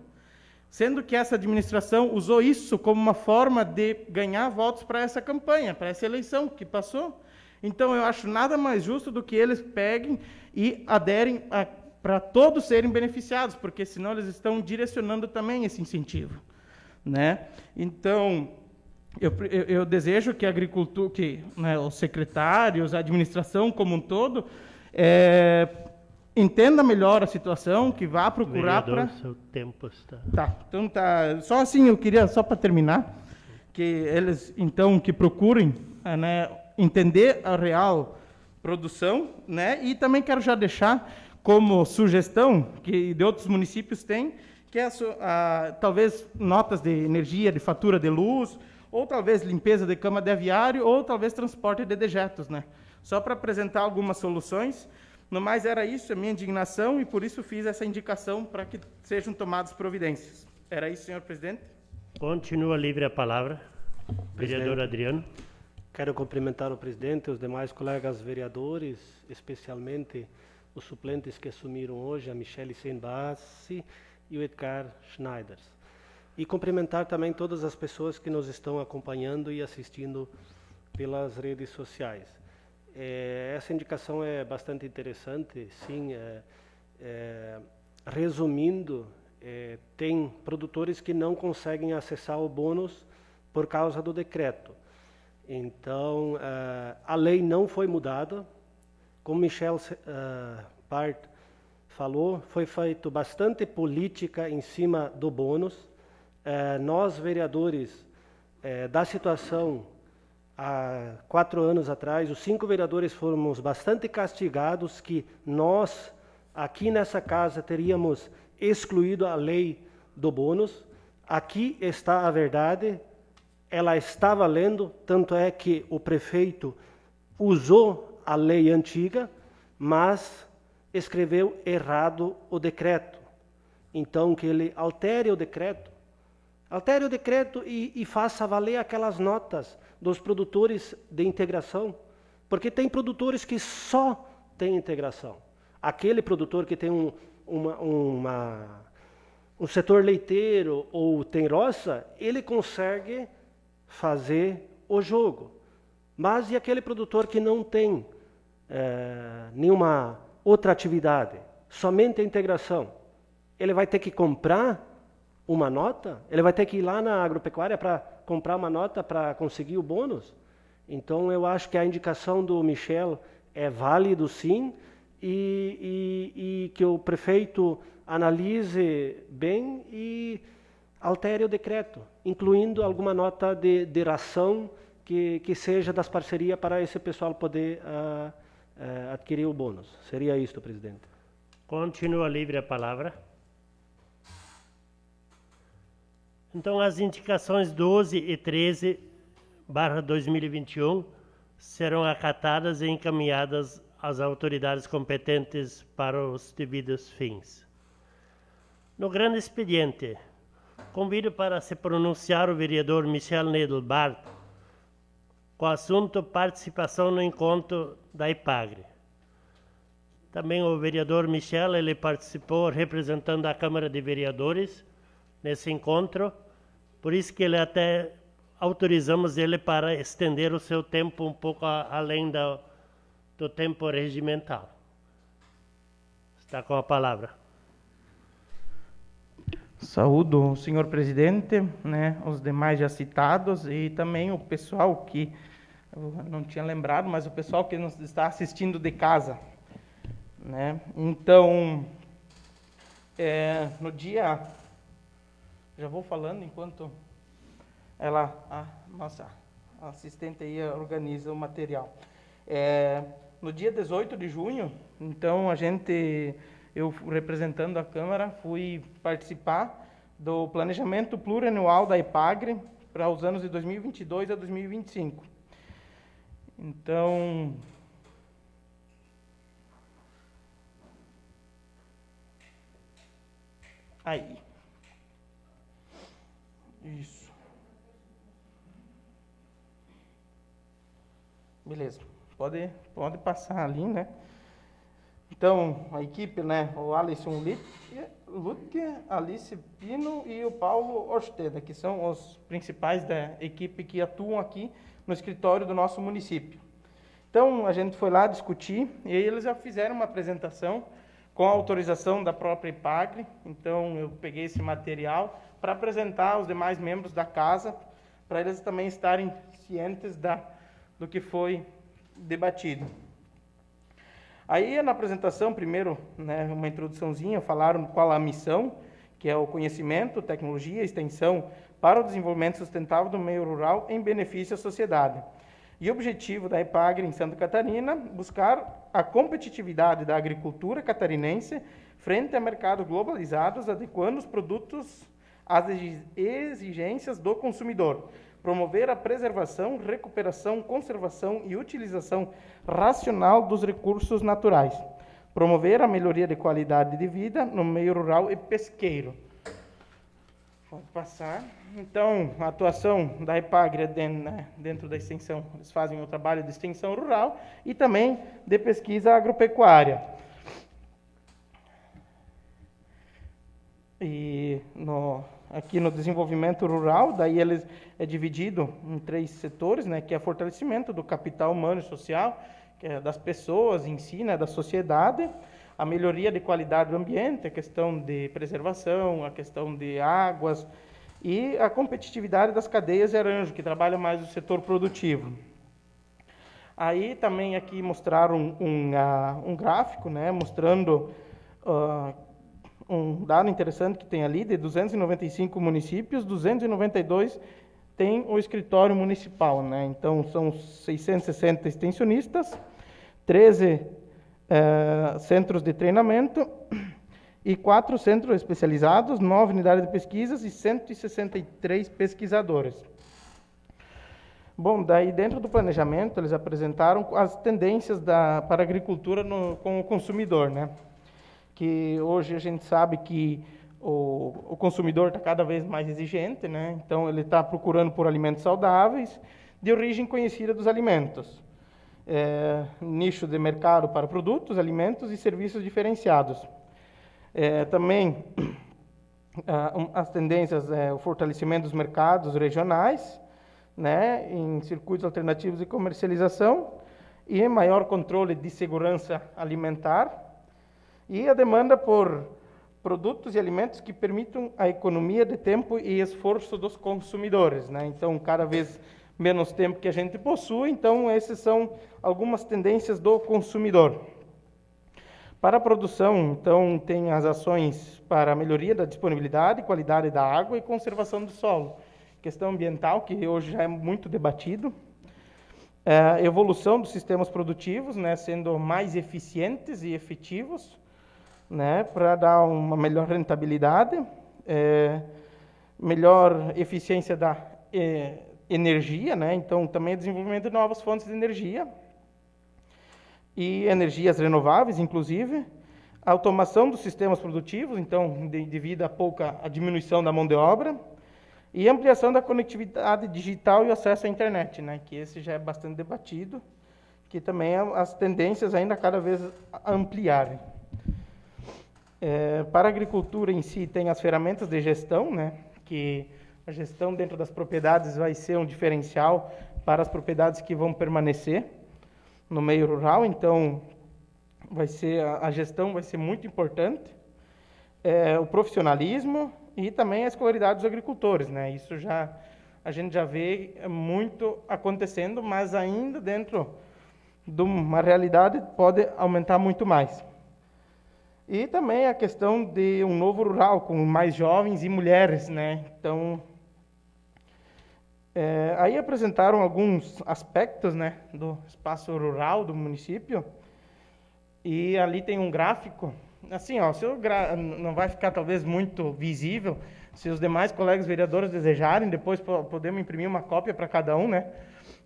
sendo que essa administração usou isso como uma forma de ganhar votos para essa campanha, para essa eleição que passou. Então, eu acho nada mais justo do que eles peguem e aderem para todos serem beneficiados, porque senão eles estão direcionando também esse incentivo, né? Então, eu desejo que a agricultura, né, os secretários, a administração como um todo, entenda melhor a situação, que vá procurar para... seu tempo está... Tá, então tá. Só assim, eu queria, só para terminar, que eles, então, que procurem, né, entender a real produção, né, e também quero já deixar como sugestão, que de outros municípios tem, que é talvez notas de energia, de fatura de luz, ou talvez limpeza de cama de aviário, ou talvez transporte de dejetos, né? Só para apresentar algumas soluções. No mais, era isso, a minha indignação, e por isso fiz essa indicação para que sejam tomadas providências. Era isso, senhor presidente. Continua livre a palavra. Vereador Adriano. Quero cumprimentar o presidente, os demais colegas vereadores, especialmente os suplentes que assumiram hoje, a Michele Senbassi e o Edgar Schneiders. E cumprimentar também todas as pessoas que nos estão acompanhando e assistindo pelas redes sociais. Essa indicação é bastante interessante, sim. Resumindo, tem produtores que não conseguem acessar o bônus por causa do decreto. Então, a lei não foi mudada. Como Michel Part falou, foi feito bastante política em cima do bônus. Nós, vereadores, da situação há 4 anos atrás, os 5 vereadores fomos bastante castigados que nós, aqui nessa casa, teríamos excluído a lei do bônus. Aqui está a verdade, ela está valendo, tanto é que o prefeito usou a lei antiga, mas escreveu errado o decreto. Então, que ele altere o decreto e faça valer aquelas notas dos produtores de integração, porque tem produtores que só têm integração. Aquele produtor que tem um setor leiteiro ou tem roça, ele consegue fazer o jogo. Mas e aquele produtor que não tem nenhuma outra atividade, somente a integração? Ele vai ter que comprar uma nota? Ele vai ter que ir lá na agropecuária para comprar uma nota para conseguir o bônus? Então, eu acho que a indicação do Michel é válido, sim, e que o prefeito analise bem e altere o decreto, incluindo alguma nota de ração que seja das parcerias para esse pessoal poder adquirir o bônus. Seria isto, presidente. Continua livre a palavra. Então, as indicações 12 e 13/2021 serão acatadas e encaminhadas às autoridades competentes para os devidos fins. No grande expediente, convido para se pronunciar o vereador Michel Nedelbart com o assunto participação no encontro da IPAGRE. Também o vereador Michel, ele participou representando a Câmara de Vereadores nesse encontro, por isso que ele até autorizamos ele para estender o seu tempo um pouco além do tempo regimental. Está com a palavra. Saúdo o senhor presidente, né, os demais já citados e também o pessoal que eu não tinha lembrado, mas o pessoal que nos está assistindo de casa, né? Então, no dia, já vou falando enquanto a nossa assistente aí organiza o material. No dia 18 de junho, então eu representando a Câmara, fui participar do planejamento plurianual da IPAGRE para os anos de 2022 a 2025. Então, aí, isso. Beleza, pode passar ali, né? Então, a equipe, né, o Alisson Lutke, Alice Pino e o Paulo Orsteda, que são os principais da equipe que atuam aqui no escritório do nosso município. Então, a gente foi lá discutir e eles já fizeram uma apresentação com a autorização da própria IPAGRE. Então, eu peguei esse material para apresentar aos demais membros da casa, para eles também estarem cientes do que foi debatido. Aí, na apresentação, primeiro, né, uma introduçãozinha, falaram qual a missão, que é o conhecimento, tecnologia e extensão para o desenvolvimento sustentável do meio rural em benefício à sociedade. E o objetivo da IPAGRE em Santa Catarina, buscar a competitividade da agricultura catarinense frente a mercados globalizados, adequando os produtos às exigências do consumidor, promover a preservação, recuperação, conservação e utilização racional dos recursos naturais, promover a melhoria de qualidade de vida no meio rural e pesqueiro. Pode passar. Então, a atuação da IPAGRE dentro da extensão, eles fazem o trabalho de extensão rural e também de pesquisa agropecuária. E aqui no desenvolvimento rural, daí eles é dividido em 3 setores, né, que é fortalecimento do capital humano e social, que é das pessoas em si, né, da sociedade, a melhoria de qualidade do ambiente, a questão de preservação, a questão de águas e a competitividade das cadeias de aranjo, que trabalha mais o setor produtivo. Aí também aqui mostraram um gráfico, né, mostrando um dado interessante que tem ali, de 295 municípios, 292 tem o escritório municipal, né? Então, são 660 extensionistas, 13 centros de treinamento e 4 centros especializados, 9 unidades de pesquisas e 163 pesquisadores. Bom, daí dentro do planejamento, eles apresentaram as tendências para a agricultura com o consumidor, né? Que hoje a gente sabe que o consumidor está cada vez mais exigente, né? Então ele está procurando por alimentos saudáveis, de origem conhecida dos alimentos. Nicho de mercado para produtos, alimentos e serviços diferenciados. Também as tendências o fortalecimento dos mercados regionais, né, em circuitos alternativos de comercialização e maior controle de segurança alimentar, e a demanda por produtos e alimentos que permitam a economia de tempo e esforço dos consumidores, né? Então, cada vez menos tempo que a gente possui, então essas são algumas tendências do consumidor. Para a produção, então, tem as ações para a melhoria da disponibilidade e qualidade da água e conservação do solo. Questão ambiental, que hoje já é muito debatido. Evolução dos sistemas produtivos, né, sendo mais eficientes e efetivos, né, para dar uma melhor rentabilidade, melhor eficiência da energia, né, então também desenvolvimento de novas fontes de energia e energias renováveis, inclusive, automação dos sistemas produtivos, então devido a diminuição da mão de obra, e ampliação da conectividade digital e acesso à internet, né, que esse já é bastante debatido, que também as tendências ainda cada vez ampliarem. Para a agricultura em si, tem as ferramentas de gestão, né, que a gestão dentro das propriedades vai ser um diferencial para as propriedades que vão permanecer no meio rural, então a gestão vai ser muito importante. O profissionalismo e também a escolaridade dos agricultores, né? Isso a gente já vê muito acontecendo, mas ainda dentro de uma realidade pode aumentar muito mais. E também a questão de um novo rural com mais jovens e mulheres, né? Então, aí apresentaram alguns aspectos, né, do espaço rural do município, e ali tem um gráfico. Assim, ó, não vai ficar talvez muito visível, se os demais colegas vereadores desejarem, depois podemos imprimir uma cópia para cada um, né?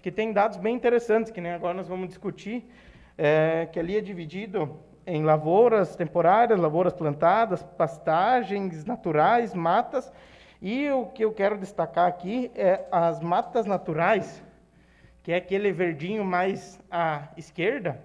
Que tem dados bem interessantes, que nem agora nós vamos discutir, que ali é dividido em lavouras temporárias, lavouras plantadas, pastagens naturais, matas, e o que eu quero destacar aqui é as matas naturais, que é aquele verdinho mais à esquerda,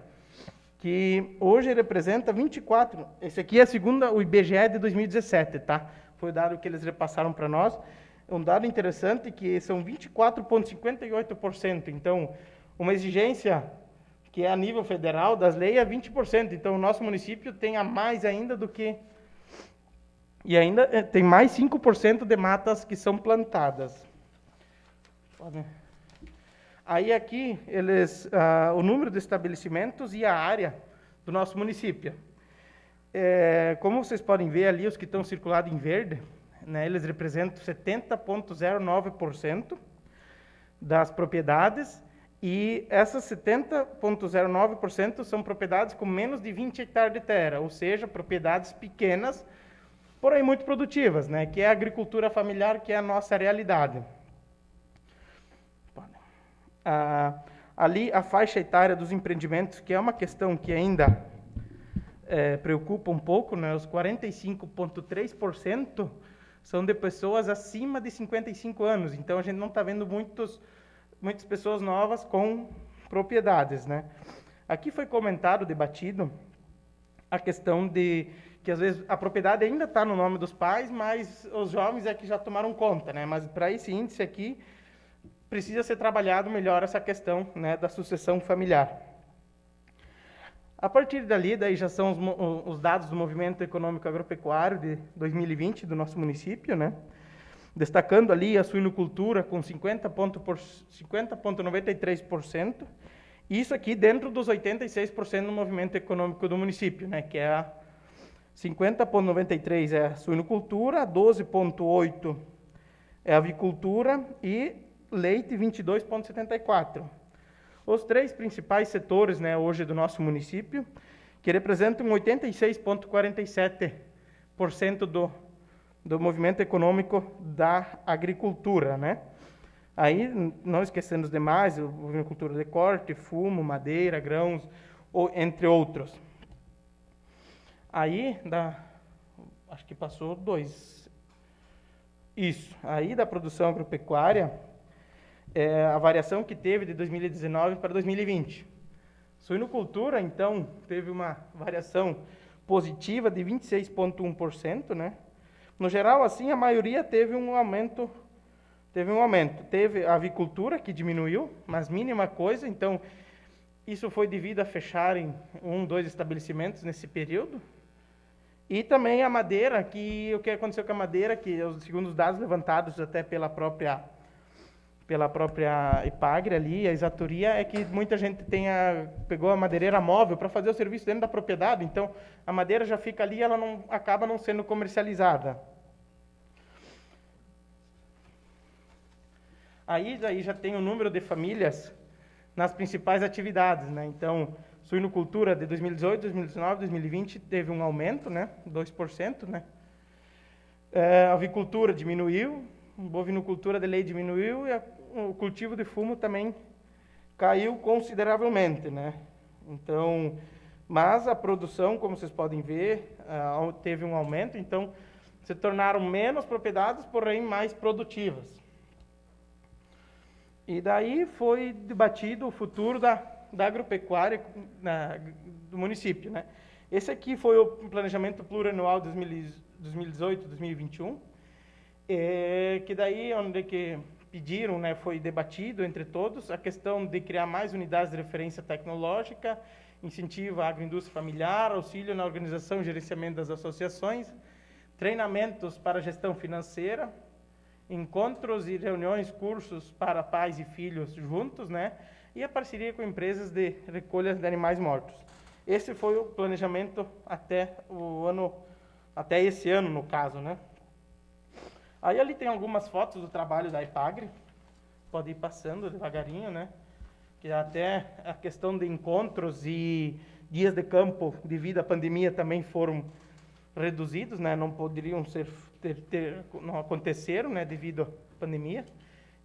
que hoje representa 24, esse aqui é segundo o IBGE de 2017, tá? Foi o dado que eles repassaram para nós, um dado interessante que são 24,58%, então uma exigência que é a nível federal das leis é 20%, então o nosso município tem a mais ainda do que, e ainda tem mais 5% de matas que são plantadas. Aí aqui, o número de estabelecimentos e a área do nosso município. Como vocês podem ver ali, os que estão circulados em verde, né, eles representam 70,09% das propriedades, e essas 70,09% são propriedades com menos de 20 hectares de terra, ou seja, propriedades pequenas, porém muito produtivas, né, que é a agricultura familiar, que é a nossa realidade. Ali a faixa etária dos empreendimentos, que é uma questão que ainda preocupa um pouco, né? Os 45,3% são de pessoas acima de 55 anos, então a gente não está vendo muitas pessoas novas com propriedades, né? Aqui foi comentado, debatido, a questão de que às vezes a propriedade ainda está no nome dos pais, mas os jovens é que já tomaram conta, né? Mas para esse índice aqui, precisa ser trabalhado melhor essa questão, né, da sucessão familiar. A partir dali, daí já são os dados do Movimento Econômico Agropecuário de 2020 do nosso município, né, destacando ali a suinocultura com 50,93%, isso aqui dentro dos 86% do movimento econômico do município, né, que é 50,93% é a suinocultura, 12,8% é a avicultura e leite 22,74%. Os três principais setores, né, hoje do nosso município, que representam 86,47% do movimento econômico da agricultura, né? Aí, não esquecendo os demais, a agricultura de corte, fumo, madeira, grãos, entre outros. Aí, acho que passou 2. Isso. Aí, da produção agropecuária, a variação que teve de 2019 para 2020. Suinocultura, então, teve uma variação positiva de 26,1%, né? No geral, assim, a maioria teve um aumento teve um aumento. Teve a avicultura, que diminuiu, mas mínima coisa, então isso foi devido a fecharem 2 estabelecimentos nesse período. E também a madeira, que o que aconteceu com a madeira, que segundo os dados levantados até pela própria IPAGRE ali, a exatoria, é que muita gente pegou a madeireira móvel para fazer o serviço dentro da propriedade, então a madeira já fica ali e ela acaba não sendo comercializada. Aí já tem o número de famílias nas principais atividades, né? Então, suinocultura de 2018, 2019, 2020 teve um aumento, né? 2%, né? Avicultura diminuiu, bovinocultura de leite diminuiu e o cultivo de fumo também caiu consideravelmente, né? Então, mas a produção, como vocês podem ver, teve um aumento, então se tornaram menos propriedades, porém mais produtivas. E daí foi debatido o futuro da agropecuária do município, né? Esse aqui foi o planejamento plurianual 2018-2021, que daí onde que pediram, né, foi debatido entre todos a questão de criar mais unidades de referência tecnológica, incentivo à agroindústria familiar, auxílio na organização e gerenciamento das associações, treinamentos para gestão financeira, encontros e reuniões, cursos para pais e filhos juntos, né, e a parceria com empresas de recolha de animais mortos. Esse foi o planejamento até esse ano, no caso, né. Aí ali tem algumas fotos do trabalho da IPAGRE, pode ir passando devagarinho, né? Que até a questão de encontros e dias de campo devido à pandemia também foram reduzidos, né? Não poderiam não aconteceram, né? Devido à pandemia.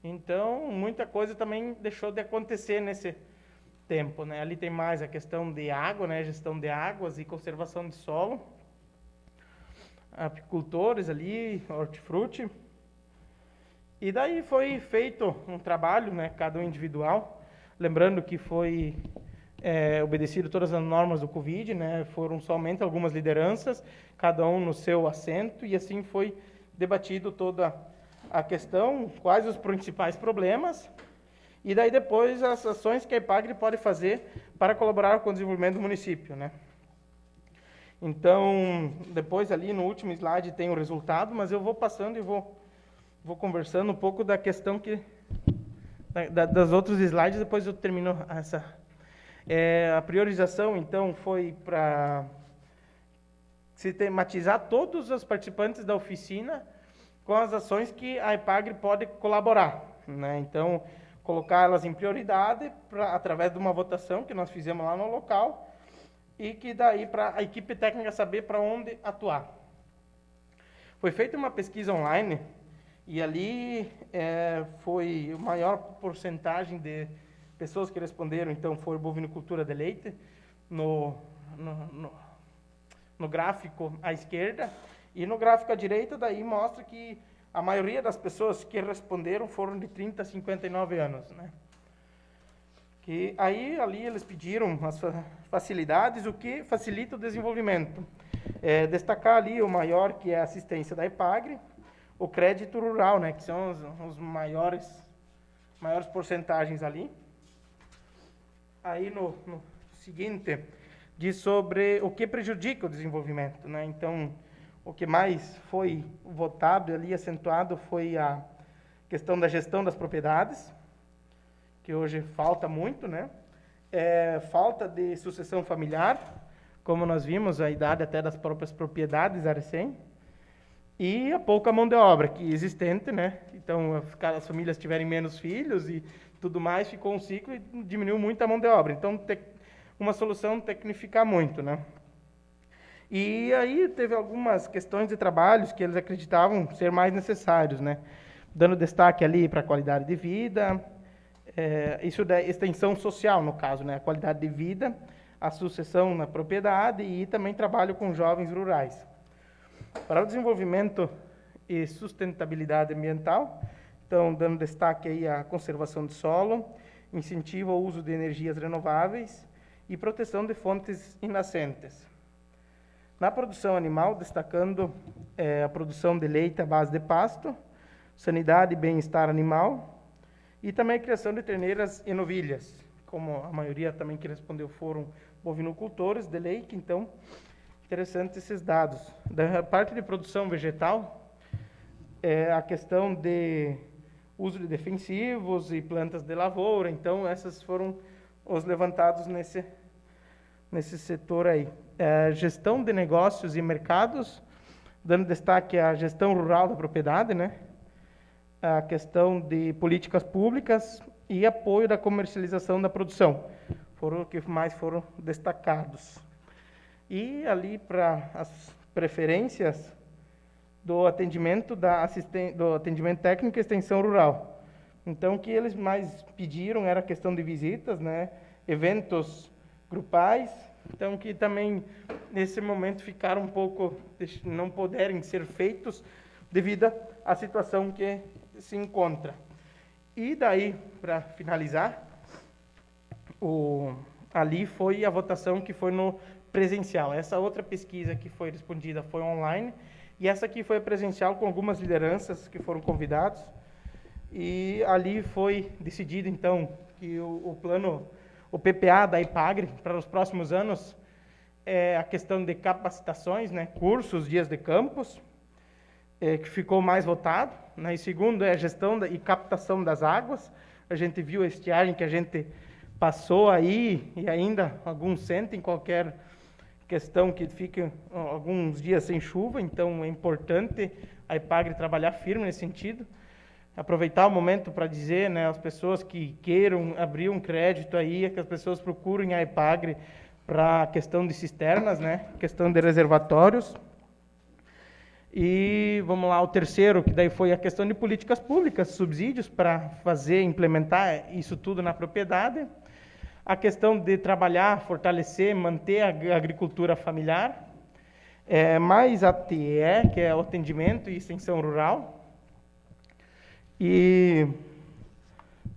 Então, muita coisa também deixou de acontecer nesse tempo, né? Ali tem mais a questão de água, né? Gestão de águas e conservação de solo. Apicultores ali, hortifruti. E daí foi feito um trabalho, né, cada um individual, lembrando que foi obedecido todas as normas do Covid, né, foram somente algumas lideranças, cada um no seu assento, e assim foi debatido toda a questão, quais os principais problemas, e daí depois as ações que a IPAGRE pode fazer para colaborar com o desenvolvimento do município, né. Então, depois ali no último slide tem o resultado, mas eu vou passando e vou conversando um pouco da questão das outros slides, depois eu termino essa. A priorização, então, foi para sistematizar todos os participantes da oficina com as ações que a IPAGRE pode colaborar, né? Então, colocá-las em prioridade através de uma votação que nós fizemos lá no local, e que daí para a equipe técnica saber para onde atuar. Foi feita uma pesquisa online e ali foi a maior porcentagem de pessoas que responderam, então foi bovinocultura de leite, no gráfico à esquerda, e no gráfico à direita daí mostra que a maioria das pessoas que responderam foram de 30 a 59 anos, né? Que aí ali eles pediram as facilidades, o que facilita o desenvolvimento. Destacar ali o maior, que é a assistência da IPAGRE, o crédito rural, né, que são os maiores porcentagens ali. Aí no seguinte, diz sobre o que prejudica o desenvolvimento, né? Então, o que mais foi votado ali, acentuado, foi a questão da gestão das propriedades, que hoje falta muito, né? Falta de sucessão familiar, como nós vimos, a idade até das próprias propriedades, a recém, e a pouca mão de obra que existente, né? Então, as famílias tiverem menos filhos e tudo mais, ficou um ciclo e diminuiu muito a mão de obra. Então, uma solução tecnificar muito, né? E aí teve algumas questões de trabalhos que eles acreditavam ser mais necessários, né? Dando destaque ali para a qualidade de vida, isso da extensão social, no caso, né? A qualidade de vida, a sucessão na propriedade e também trabalho com jovens rurais. Para o desenvolvimento e sustentabilidade ambiental, então, dando destaque aí à conservação de solo, incentivo ao uso de energias renováveis e proteção de fontes inascentes. Na produção animal, destacando a produção de leite à base de pasto, sanidade e bem-estar animal, e também a criação de terneiras e novilhas, como a maioria também que respondeu foram bovinocultores de leite, então, interessantes esses dados. Da parte de produção vegetal, a questão de uso de defensivos e plantas de lavoura, então, essas foram os levantados nesse setor aí. Gestão de negócios e mercados, dando destaque à gestão rural da propriedade, né? A questão de políticas públicas e apoio da comercialização da produção, foram os que mais foram destacados. E ali para as preferências do atendimento do atendimento técnico e extensão rural. Então, o que eles mais pediram era a questão de visitas, né? Eventos grupais, então que também nesse momento ficaram um pouco, não puderem ser feitos devido à situação que se encontra. E daí, para finalizar, ali foi a votação que foi no presencial. Essa outra pesquisa que foi respondida foi online, e essa aqui foi presencial com algumas lideranças que foram convidados. E ali foi decidido, então, que o plano, o PPA da IPAGRE, para os próximos anos, é a questão de capacitações, né, cursos, dias de campus, que ficou mais votado, né, e segundo é a gestão e captação das águas. A gente viu a estiagem que a gente passou aí, e ainda alguns sentem qualquer questão que fique alguns dias sem chuva, então é importante a IPAGRE trabalhar firme nesse sentido. Aproveitar o momento para dizer, né, às pessoas que queiram abrir um crédito aí, que as pessoas procurem a IPAGRE para a questão de cisternas, né, questão de reservatórios. E vamos lá, o terceiro, que daí foi a questão de políticas públicas, subsídios para implementar isso tudo na propriedade. A questão de trabalhar, fortalecer, manter a agricultura familiar. Mais a TE, que é o atendimento e extensão rural. E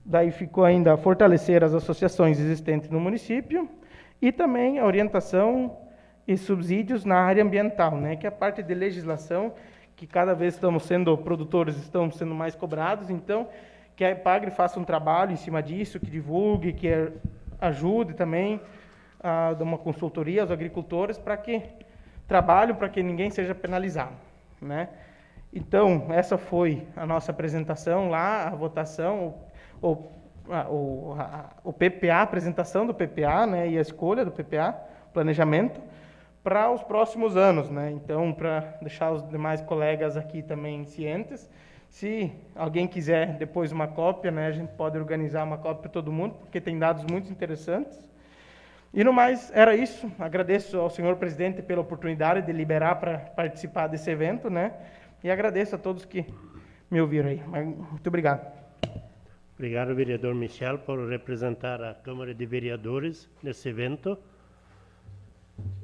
daí ficou ainda fortalecer as associações existentes no município e também a orientação e subsídios na área ambiental, né, que é a parte de legislação, que cada vez produtores estão sendo mais cobrados, então que a IPAGRE faça um trabalho em cima disso, que divulgue, que ajude também a dar uma consultoria aos agricultores para que trabalhem, para que ninguém seja penalizado, né? Então, essa foi a nossa apresentação lá, a votação, o PPA, a apresentação do PPA, né, e a escolha do PPA, planejamento, para os próximos anos, né? Então, para deixar os demais colegas aqui também cientes, se alguém quiser depois uma cópia, né, a gente pode organizar uma cópia para todo mundo, porque tem dados muito interessantes. E no mais, era isso. Agradeço ao senhor presidente pela oportunidade de liberar para participar desse evento, né? E agradeço a todos que me ouviram aí. Muito obrigado. Obrigado, vereador Michel, por representar a Câmara de Vereadores nesse evento.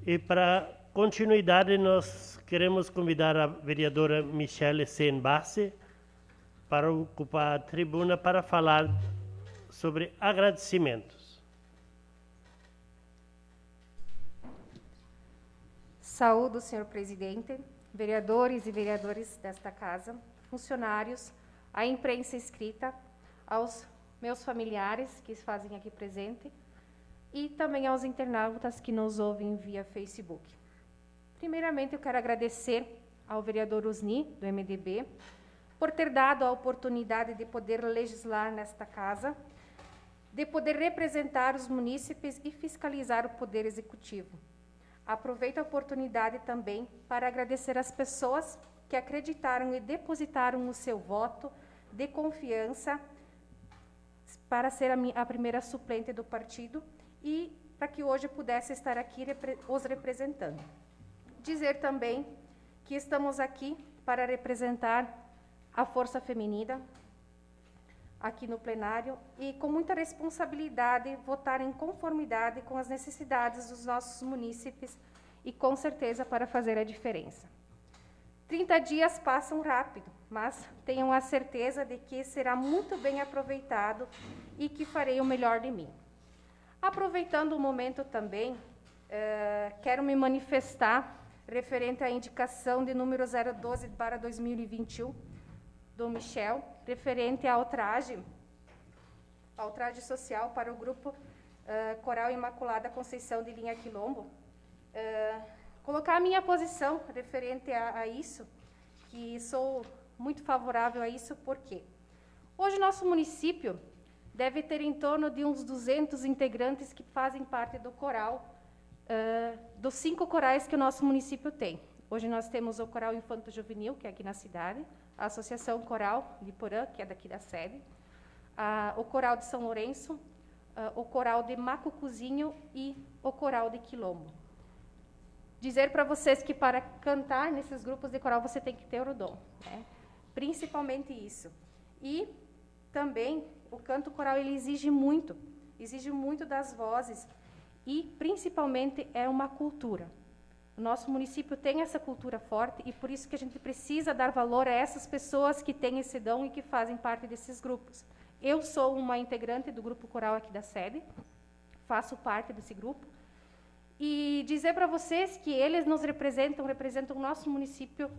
E para continuidade, nós queremos convidar a vereadora Michele Senbassi para ocupar a tribuna para falar sobre agradecimentos. Saúdo, senhor presidente, vereadores e vereadoras desta casa, funcionários, a imprensa escrita, aos meus familiares que se fazem aqui presente e também aos internautas que nos ouvem via Facebook. Primeiramente, eu quero agradecer ao vereador Usni, do MDB, por ter dado a oportunidade de poder legislar nesta casa, de poder representar os munícipes e fiscalizar o Poder Executivo. Aproveito a oportunidade também para agradecer as pessoas que acreditaram e depositaram o seu voto de confiança para ser a primeira suplente do partido e para que hoje eu pudesse estar aqui os representando. Dizer também que estamos aqui para representar a força feminina aqui no plenário e, com muita responsabilidade, votar em conformidade com as necessidades dos nossos munícipes e, com certeza, para fazer a diferença. 30 dias passam rápido, mas tenham a certeza de que será muito bem aproveitado e que farei o melhor de mim. Aproveitando o momento também, quero me manifestar referente à indicação de número 012/2021 do Michel, referente ao traje social para o grupo Coral Imaculada Conceição de Linha Quilombo. Colocar a minha posição referente a isso, que sou muito favorável a isso, porque hoje nosso município deve ter em torno de uns 200 integrantes que fazem parte do coral, dos 5 corais que o nosso município tem. Hoje nós temos o Coral Infanto Juvenil, que é aqui na cidade, a Associação Coral de Porã, que é daqui da sede, o Coral de São Lourenço, o Coral de Macucuzinho e o Coral de Quilombo. Dizer para vocês que para cantar nesses grupos de coral você tem que ter o dom, né? Principalmente isso. E também o canto coral ele exige muito das vozes e principalmente é uma cultura. O nosso município tem essa cultura forte e por isso que a gente precisa dar valor a essas pessoas que têm esse dom e que fazem parte desses grupos. Eu sou uma integrante do grupo coral aqui da sede, faço parte desse grupo, e dizer para vocês que eles nos representam o nosso município,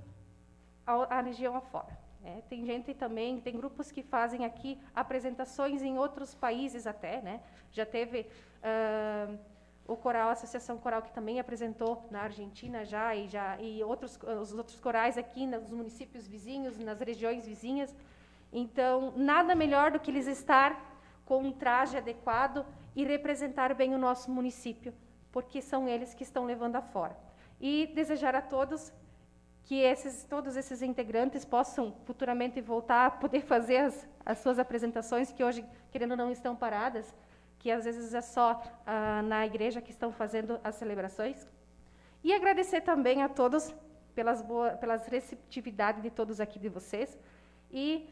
a região afora. Tem gente também, tem grupos que fazem aqui apresentações em outros países até, né? Já teve o coral, a Associação Coral, que também apresentou na Argentina e os outros corais aqui nos municípios vizinhos, nas regiões vizinhas. Então, nada melhor do que eles estar com um traje adequado e representar bem o nosso município, porque são eles que estão levando afora. E desejar a todos que todos esses integrantes possam futuramente voltar a poder fazer as suas apresentações, que hoje, querendo ou não, estão paradas, que às vezes é só na igreja que estão fazendo as celebrações. E agradecer também a todos pelas receptividades de todos aqui de vocês e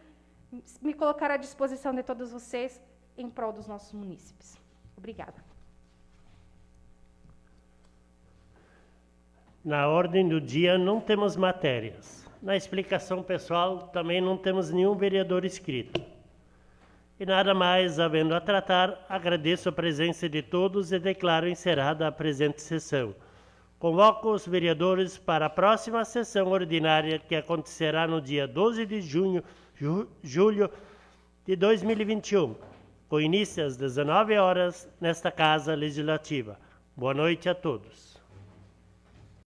me colocar à disposição de todos vocês em prol dos nossos munícipes. Obrigada. Na ordem do dia não temos matérias. Na explicação pessoal também não temos nenhum vereador inscrito. E nada mais havendo a tratar, agradeço a presença de todos e declaro encerrada a presente sessão. Convoco os vereadores para a próxima sessão ordinária que acontecerá no dia 12 de julho de 2021, com início às 19 horas nesta Casa Legislativa. Boa noite a todos.